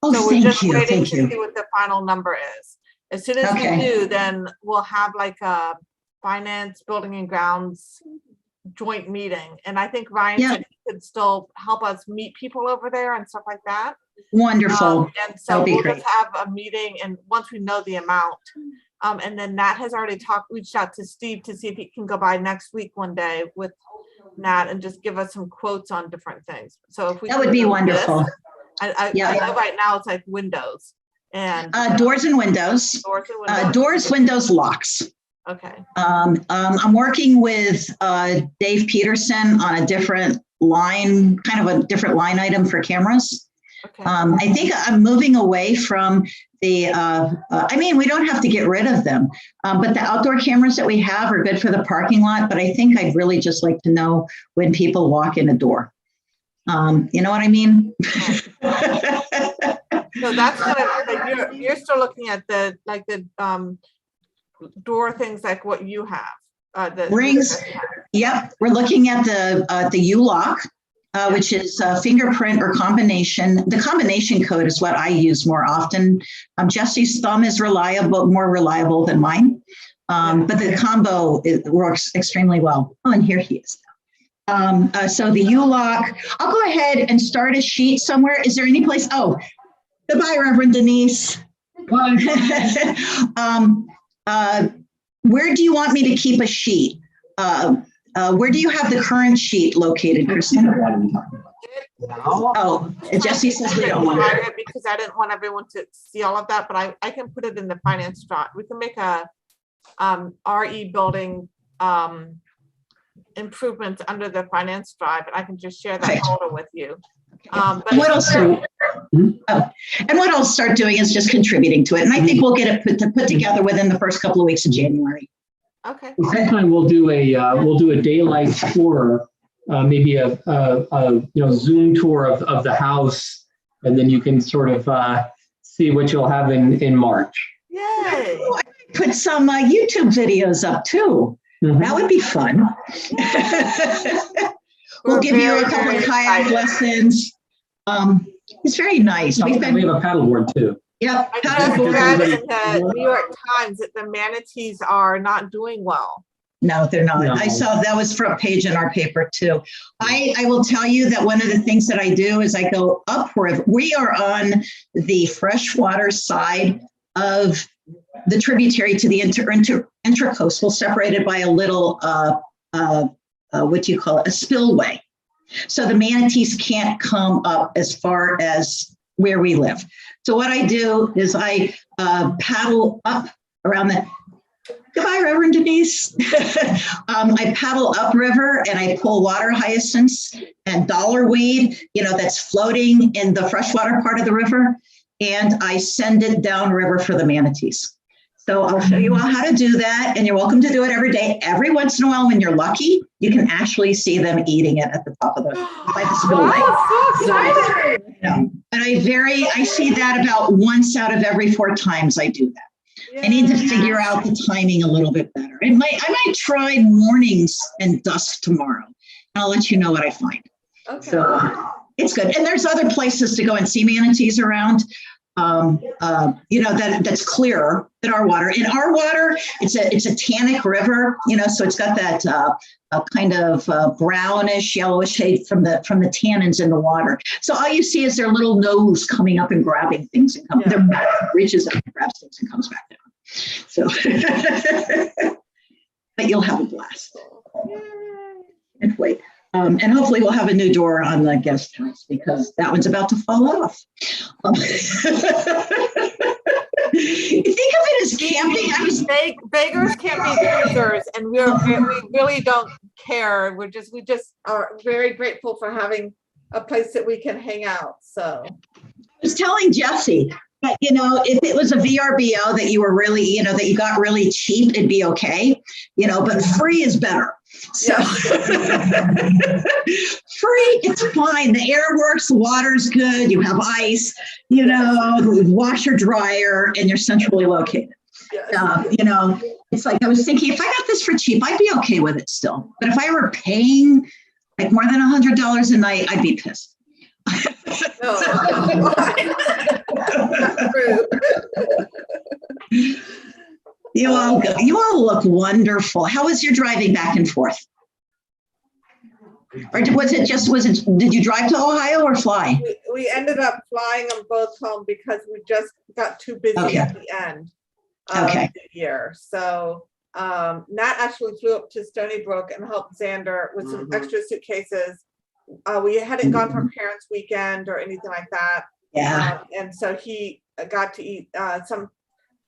[SPEAKER 4] Oh,
[SPEAKER 10] So we're
[SPEAKER 4] thank
[SPEAKER 10] just
[SPEAKER 4] you.
[SPEAKER 10] waiting
[SPEAKER 4] Thank
[SPEAKER 10] to
[SPEAKER 4] you.
[SPEAKER 10] see what the final number is. As soon as we
[SPEAKER 4] Okay.
[SPEAKER 10] do, then we'll have like a finance, building and grounds joint meeting. And I think Ryan
[SPEAKER 4] Yeah.
[SPEAKER 10] said he could still help us meet people over there and stuff like that.
[SPEAKER 4] Wonderful.
[SPEAKER 10] And so
[SPEAKER 4] That'll be
[SPEAKER 10] we'll
[SPEAKER 4] great.
[SPEAKER 10] just have a meeting, and once we know the amount. And then Nat has already reached out to Steve to see if he can go by next week one day with Nat and just give us some quotes on different things. So if we
[SPEAKER 4] That
[SPEAKER 10] can
[SPEAKER 4] would be
[SPEAKER 10] do
[SPEAKER 4] wonderful.
[SPEAKER 10] this, I know right now it's like windows and
[SPEAKER 4] Doors and windows.
[SPEAKER 10] doors and windows.
[SPEAKER 4] Doors, windows, locks.
[SPEAKER 10] Okay.
[SPEAKER 4] I'm working with Dave Peterson on a different line, kind of a different line item for cameras.
[SPEAKER 10] Okay.
[SPEAKER 4] I think I'm moving away from the, we don't have to get rid of them, but the outdoor cameras that we have are good for the parking lot, but I think I'd really just like to know when people walk in a door. You know what I mean?
[SPEAKER 10] So that's gonna, you're still looking at the door things like what you have. The
[SPEAKER 4] Rings. Yep. We're looking at the U-lock, which is fingerprint or combination. The combination code is what I use more often. Jesse's thumb is more reliable than mine. But the combo, it works extremely well. Oh, and here he is. So the U-lock, I'll go ahead and start a sheet somewhere. Is there any place? Oh, goodbye, Reverend Denise. Where do you want me to keep a sheet? Where do you have the current sheet located, Kristen? Oh, Jesse says we don't want it.
[SPEAKER 10] Because I didn't want everyone to see all of that, but I can put it in the finance drive. We can make a RE building improvements under the finance drive, and I can just share that
[SPEAKER 4] Right.
[SPEAKER 10] folder with you.
[SPEAKER 4] And what I'll start doing is just contributing to it. And I think we'll get it put together within the first couple of weeks of January.
[SPEAKER 10] Okay.
[SPEAKER 14] Sometime we'll do a daylight tour, maybe a Zoom tour of the house, and then you can sort of see what you'll have in March.
[SPEAKER 10] Yay!
[SPEAKER 4] Put some YouTube videos up too. That would be fun. We'll give you a couple of kayak lessons. It's very nice.
[SPEAKER 14] We have a paddleboard too.
[SPEAKER 4] Yep.
[SPEAKER 10] I just read in the New York Times that the manatees are not doing well.
[SPEAKER 4] No, they're not.
[SPEAKER 14] No.
[SPEAKER 4] I saw that was front page in our paper too. I will tell you that one of the things that I do is I go upward. We are on the freshwater side of the tributary to the intracoastal, separated by a little, what do you call it, a spillway. So the manatees can't come up as far as where we live. So what I do is I paddle up around the, goodbye, Reverend Denise. I paddle upriver and I pull water hyacinths and dollarweed, that's floating in the freshwater part of the river. And I send it downriver for the manatees. So I'll show you all how to do that. And you're welcome to do it every day. Every once in a while, when you're lucky, you can actually see them eating it at the top of by the spillway.
[SPEAKER 10] So exciting.
[SPEAKER 4] But I see that about once out of every 4 times I do that. I need to figure out the timing a little bit better. I might try mornings and dusk tomorrow. And I'll let you know what I find.
[SPEAKER 10] Okay.
[SPEAKER 4] So it's good. And there's other places to go and see manatees around. That's clearer than our water. In our water, it's a tannic river, so it's got that kind of brownish, yellowish shade from the tannins in the water. So all you see is their little nose coming up and grabbing things and their mouth reaches up and grabs things and comes back down. So, but you'll have a blast. And wait. And hopefully we'll have a new door on the guest house because that one's about to fall off. You think of it as camping.
[SPEAKER 10] Beggars can't be choosers, and we really don't care. We just are very grateful for having a place that we can hang out. So
[SPEAKER 4] I was telling Jesse that, if it was a VRBO that you were really, that you got really cheap, it'd be okay, but free is better. So free, it's fine. The air works, the water's good, you have ice, washer, dryer, and you're centrally located. It's like I was thinking, if I got this for cheap, I'd be okay with it still. But if I were paying like more than $100 a night, I'd be pissed. You all look wonderful. How was your driving back and forth? Or did you drive to Ohio or fly?
[SPEAKER 10] We ended up flying them both home because we just got too busy at the end of the year. So Nat actually flew up to Stony Brook and helped Xander with some extra suitcases. We hadn't gone for parents' weekend or anything like that.
[SPEAKER 4] Yeah.
[SPEAKER 10] And so he got to eat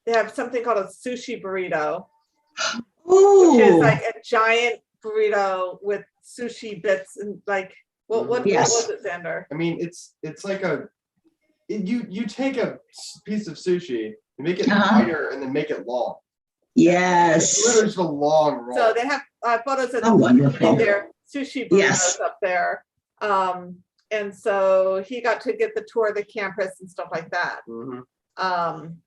[SPEAKER 10] they have something called a sushi burrito, which is like a giant burrito with sushi bits and like what was it, Xander?
[SPEAKER 11] I mean, it's like you take a piece of sushi, you make it wider, and then make it long.
[SPEAKER 4] Yes.
[SPEAKER 11] It's literally just a long roll.
[SPEAKER 10] So they have photos of their sushi burritos up there. And so he got to get the tour of the campus and stuff like that.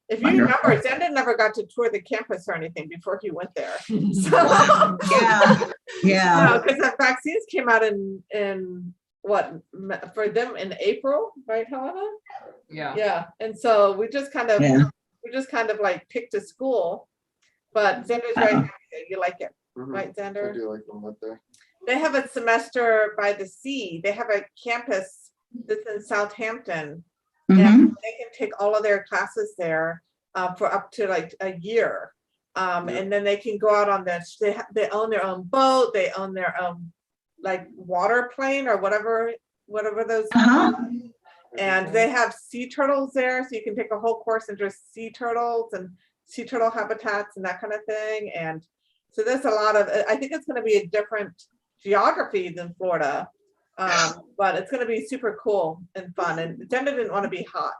[SPEAKER 10] If you remember, Xander never got to tour the campus or anything before he went there. So,
[SPEAKER 4] yeah.
[SPEAKER 10] Because the vaccines came out in what for them in April, right, Helena? Yeah. And so we just kind of like picked a school, but Xander's right. You like it, right, Xander?
[SPEAKER 11] I do like them up there.
[SPEAKER 10] They have a semester by the sea. They have a campus that's in Southampton. And they can take all of their classes there for up to like a year. And then they can go out on this. They own their own boat. They own their own like water plane or whatever those. And they have sea turtles there. So you can take a whole course into sea turtles and sea turtle habitats and that kind of thing. And so there's a lot of, I think it's going to be a different geography than Florida. But it's going to be super cool and fun. And Xander didn't want to be hot.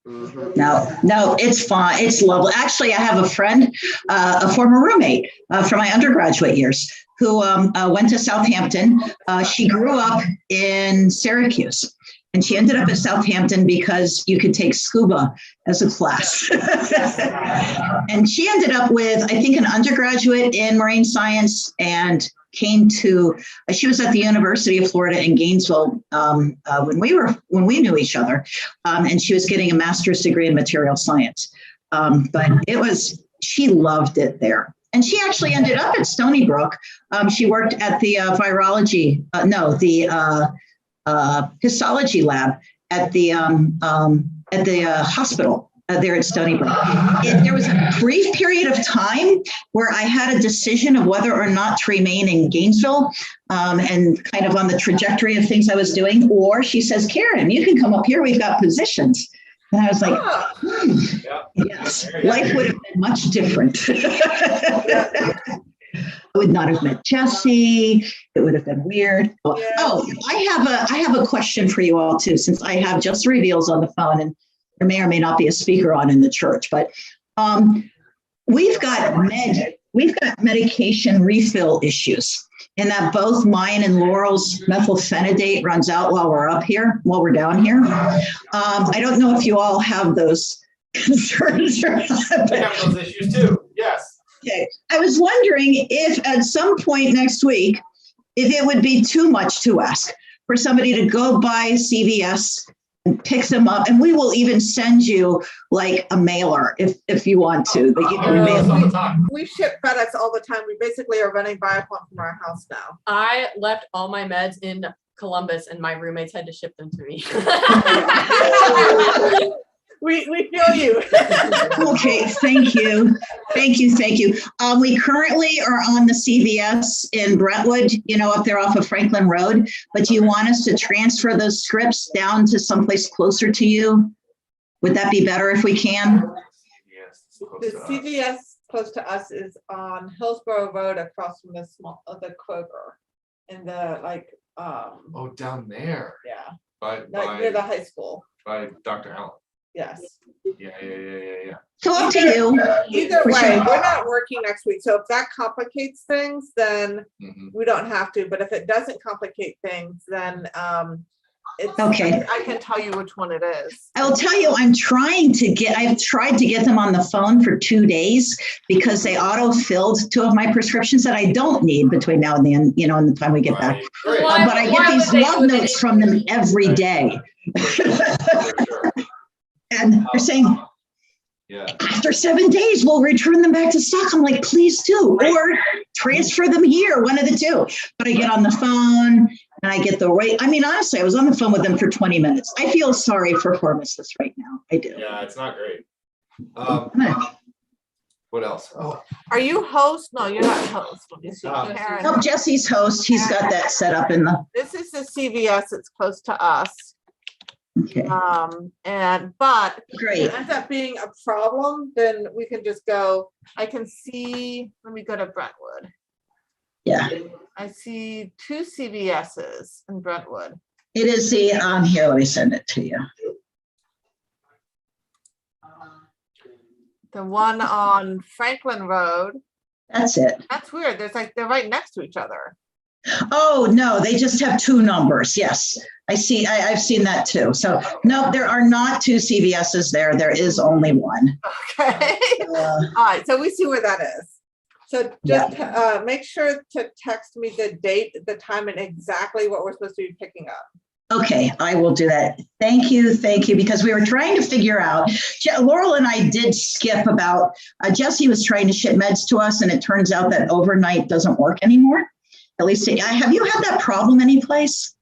[SPEAKER 4] No, it's fine. It's lovely. Actually, I have a friend, a former roommate from my undergraduate years who went to Southampton. She grew up in Syracuse. And she ended up at Southampton because you could take scuba as a class. And she ended up with, I think, an undergraduate in marine science and she was at the University of Florida in Gainesville when we knew each other. And she was getting a master's degree in material science. But she loved it there. And she actually ended up at Stony Brook. She worked at the histology lab at the hospital there at Stony Brook. There was a brief period of time where I had a decision of whether or not to remain in Gainesville and kind of on the trajectory of things I was doing. Or she says, Karen, you can come up here. We've got positions. And I was like, yes, life would have been much different. I would not have met Jesse. It would have been weird. Oh, I have a question for you all too, since I have Just Reveals on the phone, and there may or may not be a speaker on in the church, but we've got medication refill issues, and that both mine and Laurel's methylphenidate runs out while we're down here. I don't know if you all have those concerns or not.
[SPEAKER 11] We have those issues too. Yes.
[SPEAKER 4] Okay. I was wondering if at some point next week, if it would be too much to ask for somebody to go by CVS and pick them up, and we will even send you like a mailer if you want to. But you can mail.
[SPEAKER 10] We ship FedEx all the time. We basically are running by one from our house now.
[SPEAKER 12] I left all my meds in Columbus and my roommates had to ship them to me.
[SPEAKER 10] We feel you.
[SPEAKER 4] Okay, thank you. We currently are on the CVS in Brentwood, up there off of Franklin Road. But do you want us to transfer those scripts down to someplace closer to you? Would that be better if we can?
[SPEAKER 10] The CVS close to us is on Hillsborough Road across from the Kroger. And
[SPEAKER 11] Oh, down there.
[SPEAKER 10] Yeah.
[SPEAKER 11] By
[SPEAKER 10] Near the high school.
[SPEAKER 11] by Dr. Allen.
[SPEAKER 10] Yes.
[SPEAKER 11] Yeah.
[SPEAKER 4] So up to you.
[SPEAKER 10] Either way, we're not working next week. So if that complicates things, then we don't have to. But if it doesn't complicate things, then it's
[SPEAKER 4] okay.
[SPEAKER 10] I can tell you which one it is.
[SPEAKER 4] I'll tell you, I've tried to get them on the phone for 2 days because they auto-filled 2 of my prescriptions that I don't need between now and the end, and the time we get back. But I get these love notes from them every day. And they're saying, after 7 days, we'll return them back to stock. I'm like, please do, or transfer them here, one of the two. But I get on the phone and I get the right. I mean, honestly, I was on the phone with them for 20 minutes. I feel sorry for Pharmacists right now. I do.
[SPEAKER 11] Yeah, it's not great. What else? Oh,
[SPEAKER 10] are you host? No, you're not host. Let me see.
[SPEAKER 4] No, Jesse's host. He's got that set up in the.
[SPEAKER 10] This is the CVS. It's close to us.
[SPEAKER 4] Okay.
[SPEAKER 10] But
[SPEAKER 4] great.
[SPEAKER 10] If it ends up being a problem, then we can just go. I can see. Let me go to Brentwood.
[SPEAKER 4] Yeah.
[SPEAKER 10] I see 2 CVSs in Brentwood.
[SPEAKER 4] It is the here. Let me send it to you.
[SPEAKER 10] The one on Franklin Road.
[SPEAKER 4] That's it.
[SPEAKER 10] That's weird. They're right next to each other.
[SPEAKER 4] Oh, no, they just have 2 numbers. Yes, I see. I've seen that too. So no, there are not 2 CVSs there. There is only one.
[SPEAKER 10] Okay. All right. So we see where that is. So just make sure to text me the date, the time, and exactly what we're supposed to be picking up.
[SPEAKER 4] Okay, I will do that. Thank you, because we were trying to figure out, Laurel and I did skip about, Jesse was trying to ship meds to us, and it turns out that overnight doesn't work anymore. At least, have you had that problem anyplace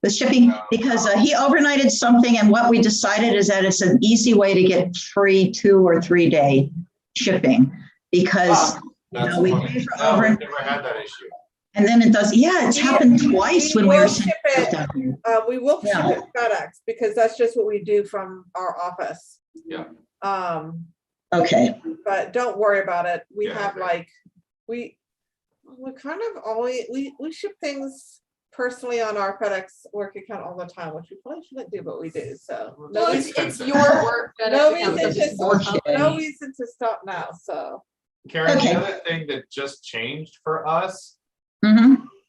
[SPEAKER 4] with shipping? Because he overnighted something, and what we decided is that it's an easy way to get free 2 or 3 day shipping, because we pay for overnight.
[SPEAKER 11] Never had that issue.
[SPEAKER 4] And then it does, it's happened twice when we were shipping it down here.
[SPEAKER 10] We will ship it FedEx because that's just what we do from our office.
[SPEAKER 11] Yeah.
[SPEAKER 4] Okay.
[SPEAKER 10] But don't worry about it. We have we kind of always we ship things personally on our FedEx work account all the time, which we probably shouldn't do, but we do. So
[SPEAKER 12] it's your work.
[SPEAKER 10] No reason to stop now. So
[SPEAKER 11] Karen, the other thing that just changed for us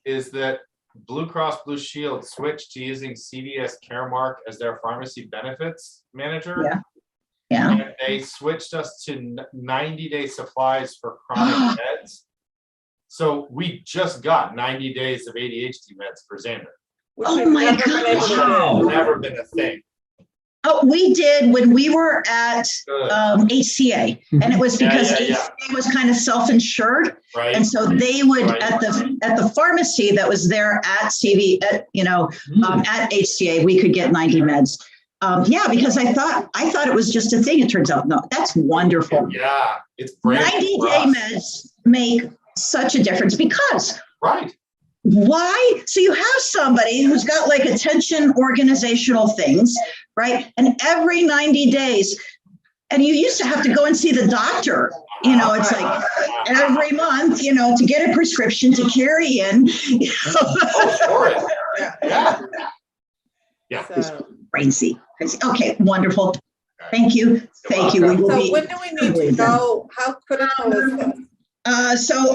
[SPEAKER 11] is that Blue Cross Blue Shield switched to using CVS Caremark as their pharmacy benefits manager.
[SPEAKER 4] Yeah.
[SPEAKER 11] And they switched us to 90-day supplies for chronic meds. So we just got 90 days of ADHD meds for Xander.
[SPEAKER 4] Oh my God.
[SPEAKER 11] Never been a thing.
[SPEAKER 4] Oh, we did when we were at HCA, and it was because HCA was kind of self-insured, and so they would at the pharmacy that was there at at HCA, we could get 90 meds. Yeah, because I thought it was just a thing. It turns out, no, that's wonderful.
[SPEAKER 11] Yeah, it's brand new for
[SPEAKER 4] 90-day
[SPEAKER 11] us.
[SPEAKER 4] meds make such a difference because
[SPEAKER 11] Right.
[SPEAKER 4] why? So you have somebody who's got like attention organizational things, right? And every 90 days, and you used to have to go and see the doctor. It's like every month, to get a prescription to carry in.
[SPEAKER 11] Oh, sure. Yeah.
[SPEAKER 4] It's crazy. Okay, wonderful. Thank you. Thank you. We will
[SPEAKER 10] So
[SPEAKER 4] be.
[SPEAKER 10] when do we need to know, how critical is this?
[SPEAKER 4] So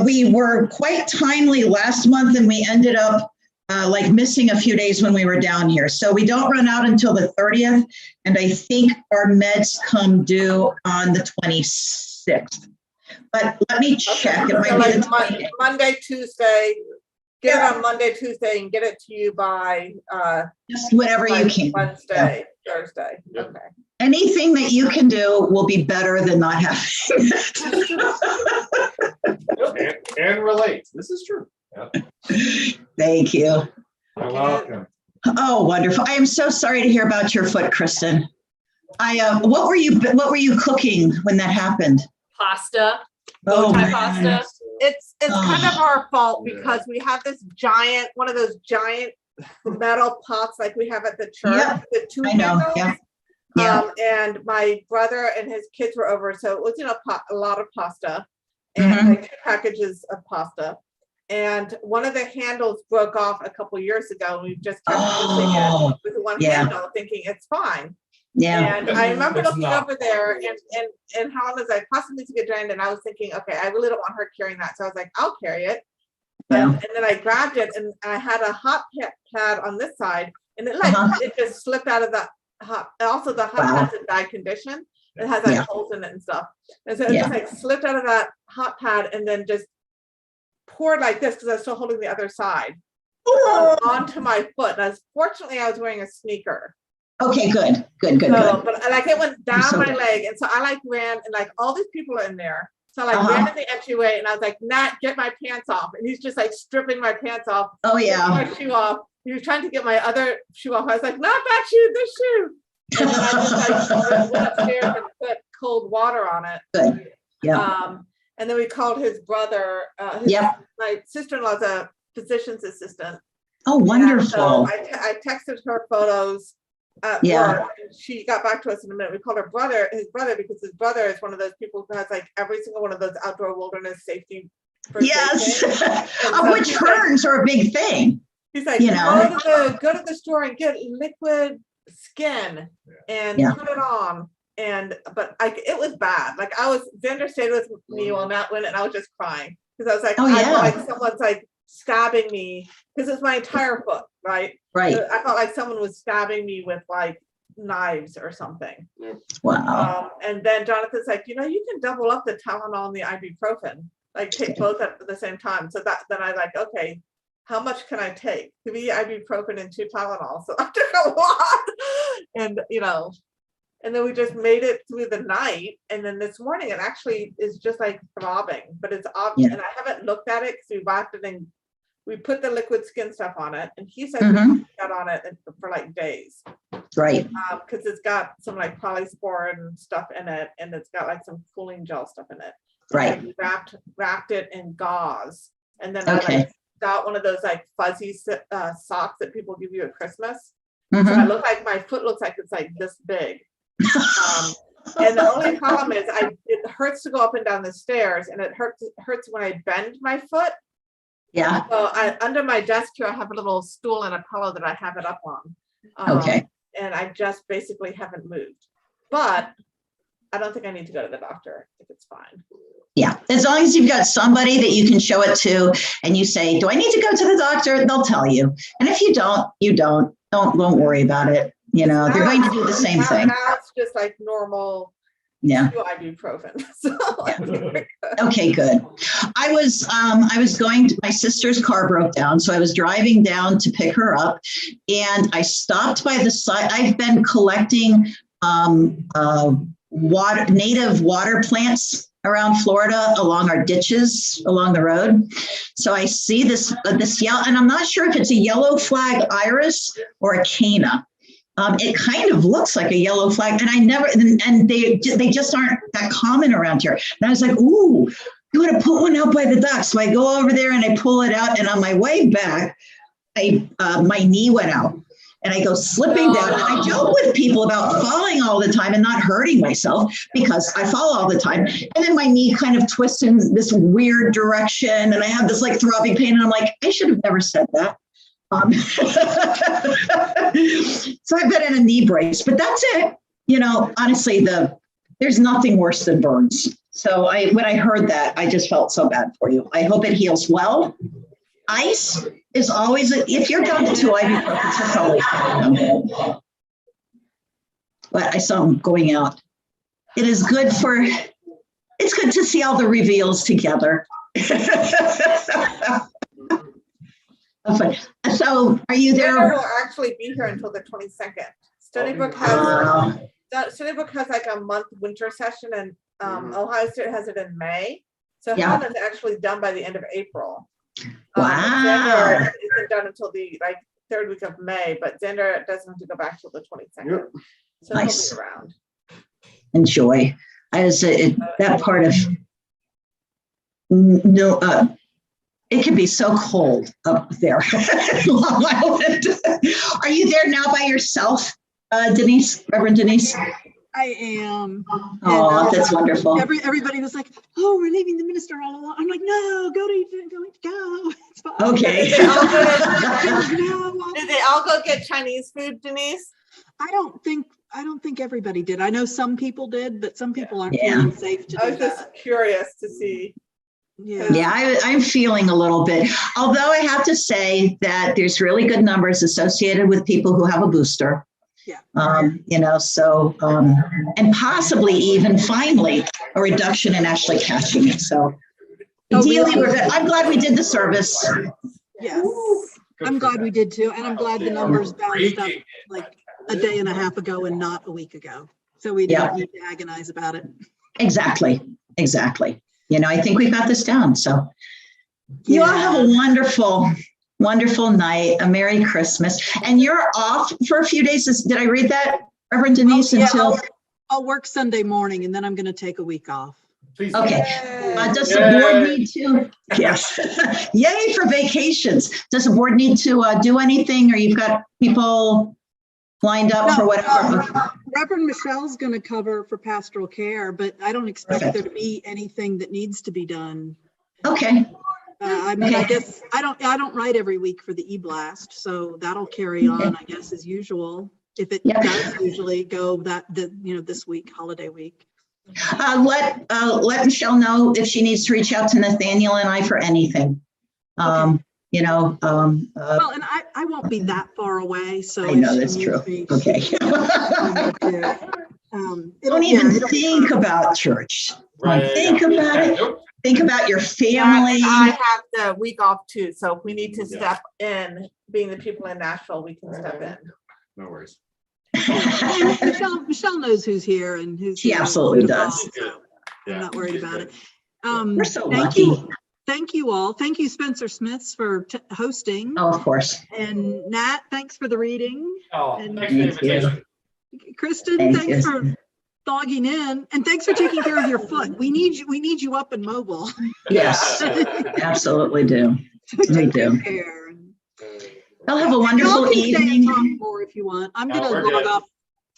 [SPEAKER 4] we were quite timely last month, and we ended up like missing a few days when we were down here. So we don't run out until the 30th, and I think our meds come due on the 26th. But let me check. It might
[SPEAKER 10] So
[SPEAKER 4] be
[SPEAKER 10] like
[SPEAKER 4] the 28th.
[SPEAKER 10] Monday, Tuesday, get it on Monday, Tuesday, and get it to you by
[SPEAKER 4] Just whatever you can.
[SPEAKER 10] Wednesday, Thursday. Okay.
[SPEAKER 4] Anything that you can do will be better than not having it.
[SPEAKER 11] And relate. This is true. Yeah.
[SPEAKER 4] Thank you.
[SPEAKER 11] You're welcome.
[SPEAKER 4] Oh, wonderful. I am so sorry to hear about your foot, Kristen. What were you cooking when that happened?
[SPEAKER 12] Pasta.
[SPEAKER 4] Oh,
[SPEAKER 12] Bow tie
[SPEAKER 4] man.
[SPEAKER 12] pasta.
[SPEAKER 10] It's kind of our fault because we have this giant, one of those giant metal pots like we have at the church.
[SPEAKER 4] Yep.
[SPEAKER 10] The two
[SPEAKER 4] I know.
[SPEAKER 10] handles.
[SPEAKER 4] Yeah. Yeah.
[SPEAKER 10] And my brother and his kids were over, so it was a lot of pasta and like 2 packages of pasta. And one of the handles broke off a couple years ago, and we just kept using it with one handle, thinking it's fine.
[SPEAKER 4] Yeah.
[SPEAKER 10] And I remember
[SPEAKER 11] It's
[SPEAKER 10] looking
[SPEAKER 11] not.
[SPEAKER 10] over there, and Helen was like, possibly to get drained, and I was thinking, okay, I really don't want her carrying that, so I was like, I'll carry it.
[SPEAKER 4] Yeah.
[SPEAKER 10] And then I grabbed it, and I had a hot pad on this side, and it it just slipped out of the hot. Also, the hot pad's in bad condition. It has like holes in it and stuff, and so it just like slipped out of that hot pad, and then just poured like this because I was still holding the other side onto my foot. And fortunately, I was wearing a sneaker.
[SPEAKER 4] Okay, good. Good.
[SPEAKER 10] So, but like it went down
[SPEAKER 4] so
[SPEAKER 10] my
[SPEAKER 4] good.
[SPEAKER 10] leg, and so I like ran, and like all these people are in there. So I like ran in the entryway, and I was like, Nat, get my pants off. And he's just like stripping my pants off.
[SPEAKER 4] Oh, yeah.
[SPEAKER 10] taking my shoe off. He was trying to get my other shoe off. I was like, not that shoe, this shoe. And then I just like went upstairs and put cold water on it.
[SPEAKER 4] Good. Yeah.
[SPEAKER 10] And then we called his brother. My sister-in-law's a physician's assistant.
[SPEAKER 4] Oh, wonderful.
[SPEAKER 10] So I texted her photos at work, and she got back to us in a minute. We called her brother, his brother, because his brother is one of those people who has like every single one of those outdoor wilderness safety.
[SPEAKER 4] Yes.
[SPEAKER 10] So
[SPEAKER 4] Which burns are a big thing.
[SPEAKER 10] He's like, go to the store and get liquid skin and put it on. But it was bad. Like Xander stayed with me while Matt went, and I was just crying because I was like, I felt like someone's like stabbing me because it's my entire foot, right?
[SPEAKER 4] Right.
[SPEAKER 10] So I felt like someone was stabbing me with like knives or something.
[SPEAKER 4] Wow.
[SPEAKER 10] And then Jonathan's like, you can double up the Tylenol and the ibuprofen, like take both at the same time. So then I like, okay, how much can I take? 3 ibuprofen and 2 Tylenol. So I took a lot, and and then we just made it through the night. And then this morning, it actually is just like throbbing, but it's obvious. And I haven't looked at it because we wrapped it in. We put the liquid skin stuff on it, and he said we got on it for like days.
[SPEAKER 4] Right.
[SPEAKER 10] Because it's got some like polysporin stuff in it, and it's got like some cooling gel stuff in it.
[SPEAKER 4] Right.
[SPEAKER 10] And we wrapped it in gauze, and then I got one of those like fuzzy socks that people give you at Christmas. So I look like my foot looks like it's like this big. And the only problem is it hurts to go up and down the stairs, and it hurts when I bend my foot.
[SPEAKER 4] Yeah.
[SPEAKER 10] So under my desk here, I have a little stool and a pillow that I have it up on. And I just basically haven't moved. But I don't think I need to go to the doctor. I think it's fine.
[SPEAKER 4] Yeah, as long as you've got somebody that you can show it to, and you say, "Do I need to go to the doctor?" They'll tell you. And if you don't, you don't. Don't worry about it. They're going to do the same thing.
[SPEAKER 10] Now it's just like normal.
[SPEAKER 4] Yeah.
[SPEAKER 10] Ibuprofen. So
[SPEAKER 4] Okay, good. I was going to, my sister's car broke down, so I was driving down to pick her up, and I stopped by the side. I've been collecting native water plants around Florida along our ditches along the road. So I see this yellow, and I'm not sure if it's a yellow flag iris or a canna. It kind of looks like a yellow flag, and I never, and they just aren't that common around here. And I was like, ooh, you want to put one out by the dock? So I go over there and I pull it out, and on my way back, my knee went out, and I go slipping down. And I joke with people about falling all the time and not hurting myself because I fall all the time. And then my knee kind of twists in this weird direction, and I have this like throbbing pain, and I'm like, I should have never said that. So I've been in a knee brace, but that's it. You know, honestly, there's nothing worse than burns. So when I heard that, I just felt so bad for you. I hope it heals well. Ice is always, if you're down to 2 ibuprofen, it's always. But I saw him going out. It's good to see all the reveals together. So are you there?
[SPEAKER 10] Xander will actually be here until the 22nd. Stony Brook has like a month winter session, and Ohio State has it in May. So Helen is actually done by the end of April.
[SPEAKER 4] Wow.
[SPEAKER 10] Xander isn't done until the third week of May, but Xander doesn't have to go back till the 22nd. So
[SPEAKER 4] Nice.
[SPEAKER 10] he'll be around.
[SPEAKER 4] Enjoy. That part of it can be so cold up there. Long Island. Are you there now by yourself, Denise, Reverend Denise?
[SPEAKER 3] I am.
[SPEAKER 4] Oh, that's wonderful.
[SPEAKER 3] Everybody was like, "Oh, we're leaving the minister all alone." I'm like, "No, go. It's fine."
[SPEAKER 4] Okay.
[SPEAKER 10] Did they all go get Chinese food, Denise?
[SPEAKER 3] I don't think everybody did. I know some people did, but some people aren't feeling safe to do
[SPEAKER 10] I was just curious to see.
[SPEAKER 4] Yeah, I'm feeling a little bit, although I have to say that there's really good numbers associated with people who have a booster. You know, so, and possibly even finally a reduction in actually catching it. So ideally, we're good. I'm glad we did the service.
[SPEAKER 3] Yes, I'm glad we did too. And I'm glad the numbers bounced up like a day and a half ago and not a week ago. So we didn't need to agonize about it.
[SPEAKER 4] Exactly. You know, I think we've got this down. So you all have a wonderful night, a Merry Christmas. And you're off for a few days. Did I read that, Reverend Denise?
[SPEAKER 3] I'll work Sunday morning and then I'm going to take a week off.
[SPEAKER 4] Okay. Does the board need to? Yes. Yay for vacations. Does the board need to do anything, or you've got people lined up for whatever?
[SPEAKER 3] Reverend Michelle's going to cover for pastoral care, but I don't expect there to be anything that needs to be done.
[SPEAKER 4] Okay.
[SPEAKER 3] I mean, I guess I don't write every week for the e-blast, so that'll carry on, I guess, as usual. If it does usually go this week, holiday week.
[SPEAKER 4] Let Michelle know if she needs to reach out to Nathaniel and I for anything. You know.
[SPEAKER 3] Well, and I won't be that far away, so
[SPEAKER 4] I know that's true. Okay. Don't even think about church. Think about it. Think about your family.
[SPEAKER 10] I have the week off too, so if we need to step in, being the people in Nashville, we can step in.
[SPEAKER 11] No worries.
[SPEAKER 3] Michelle knows who's here and who's.
[SPEAKER 4] She absolutely does.
[SPEAKER 3] So I'm not worried about it.
[SPEAKER 4] We're so lucky.
[SPEAKER 3] Thank you all. Thank you, Spencer Smiths, for hosting.
[SPEAKER 4] Oh, of course.
[SPEAKER 3] And Nat, thanks for the reading.
[SPEAKER 11] Oh,
[SPEAKER 3] and
[SPEAKER 11] thanks for the invitation.
[SPEAKER 3] Kristen, thanks for logging in, and thanks for taking care of your foot. We need you up and mobile.
[SPEAKER 4] Yes, absolutely do. We do. I'll have a wonderful evening.
[SPEAKER 3] Talk more if you want. I'm gonna log off.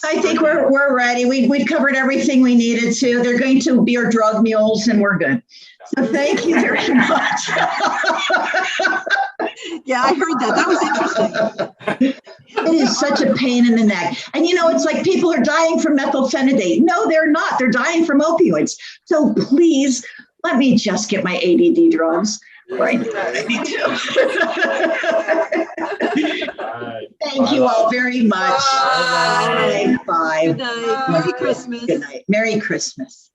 [SPEAKER 4] I think we're ready. We've covered everything we needed to. They're going to be our drug mules, and we're good. So thank you very much.
[SPEAKER 3] Yeah, I heard that. That was interesting.
[SPEAKER 4] It is such a pain in the neck. And you know, it's like people are dying from methylphenidate. No, they're not. They're dying from opioids. So please let me just get my ADD drugs. Right. Thank you all very much. Bye.
[SPEAKER 3] Good night. Merry Christmas.
[SPEAKER 4] Good night. Merry Christmas.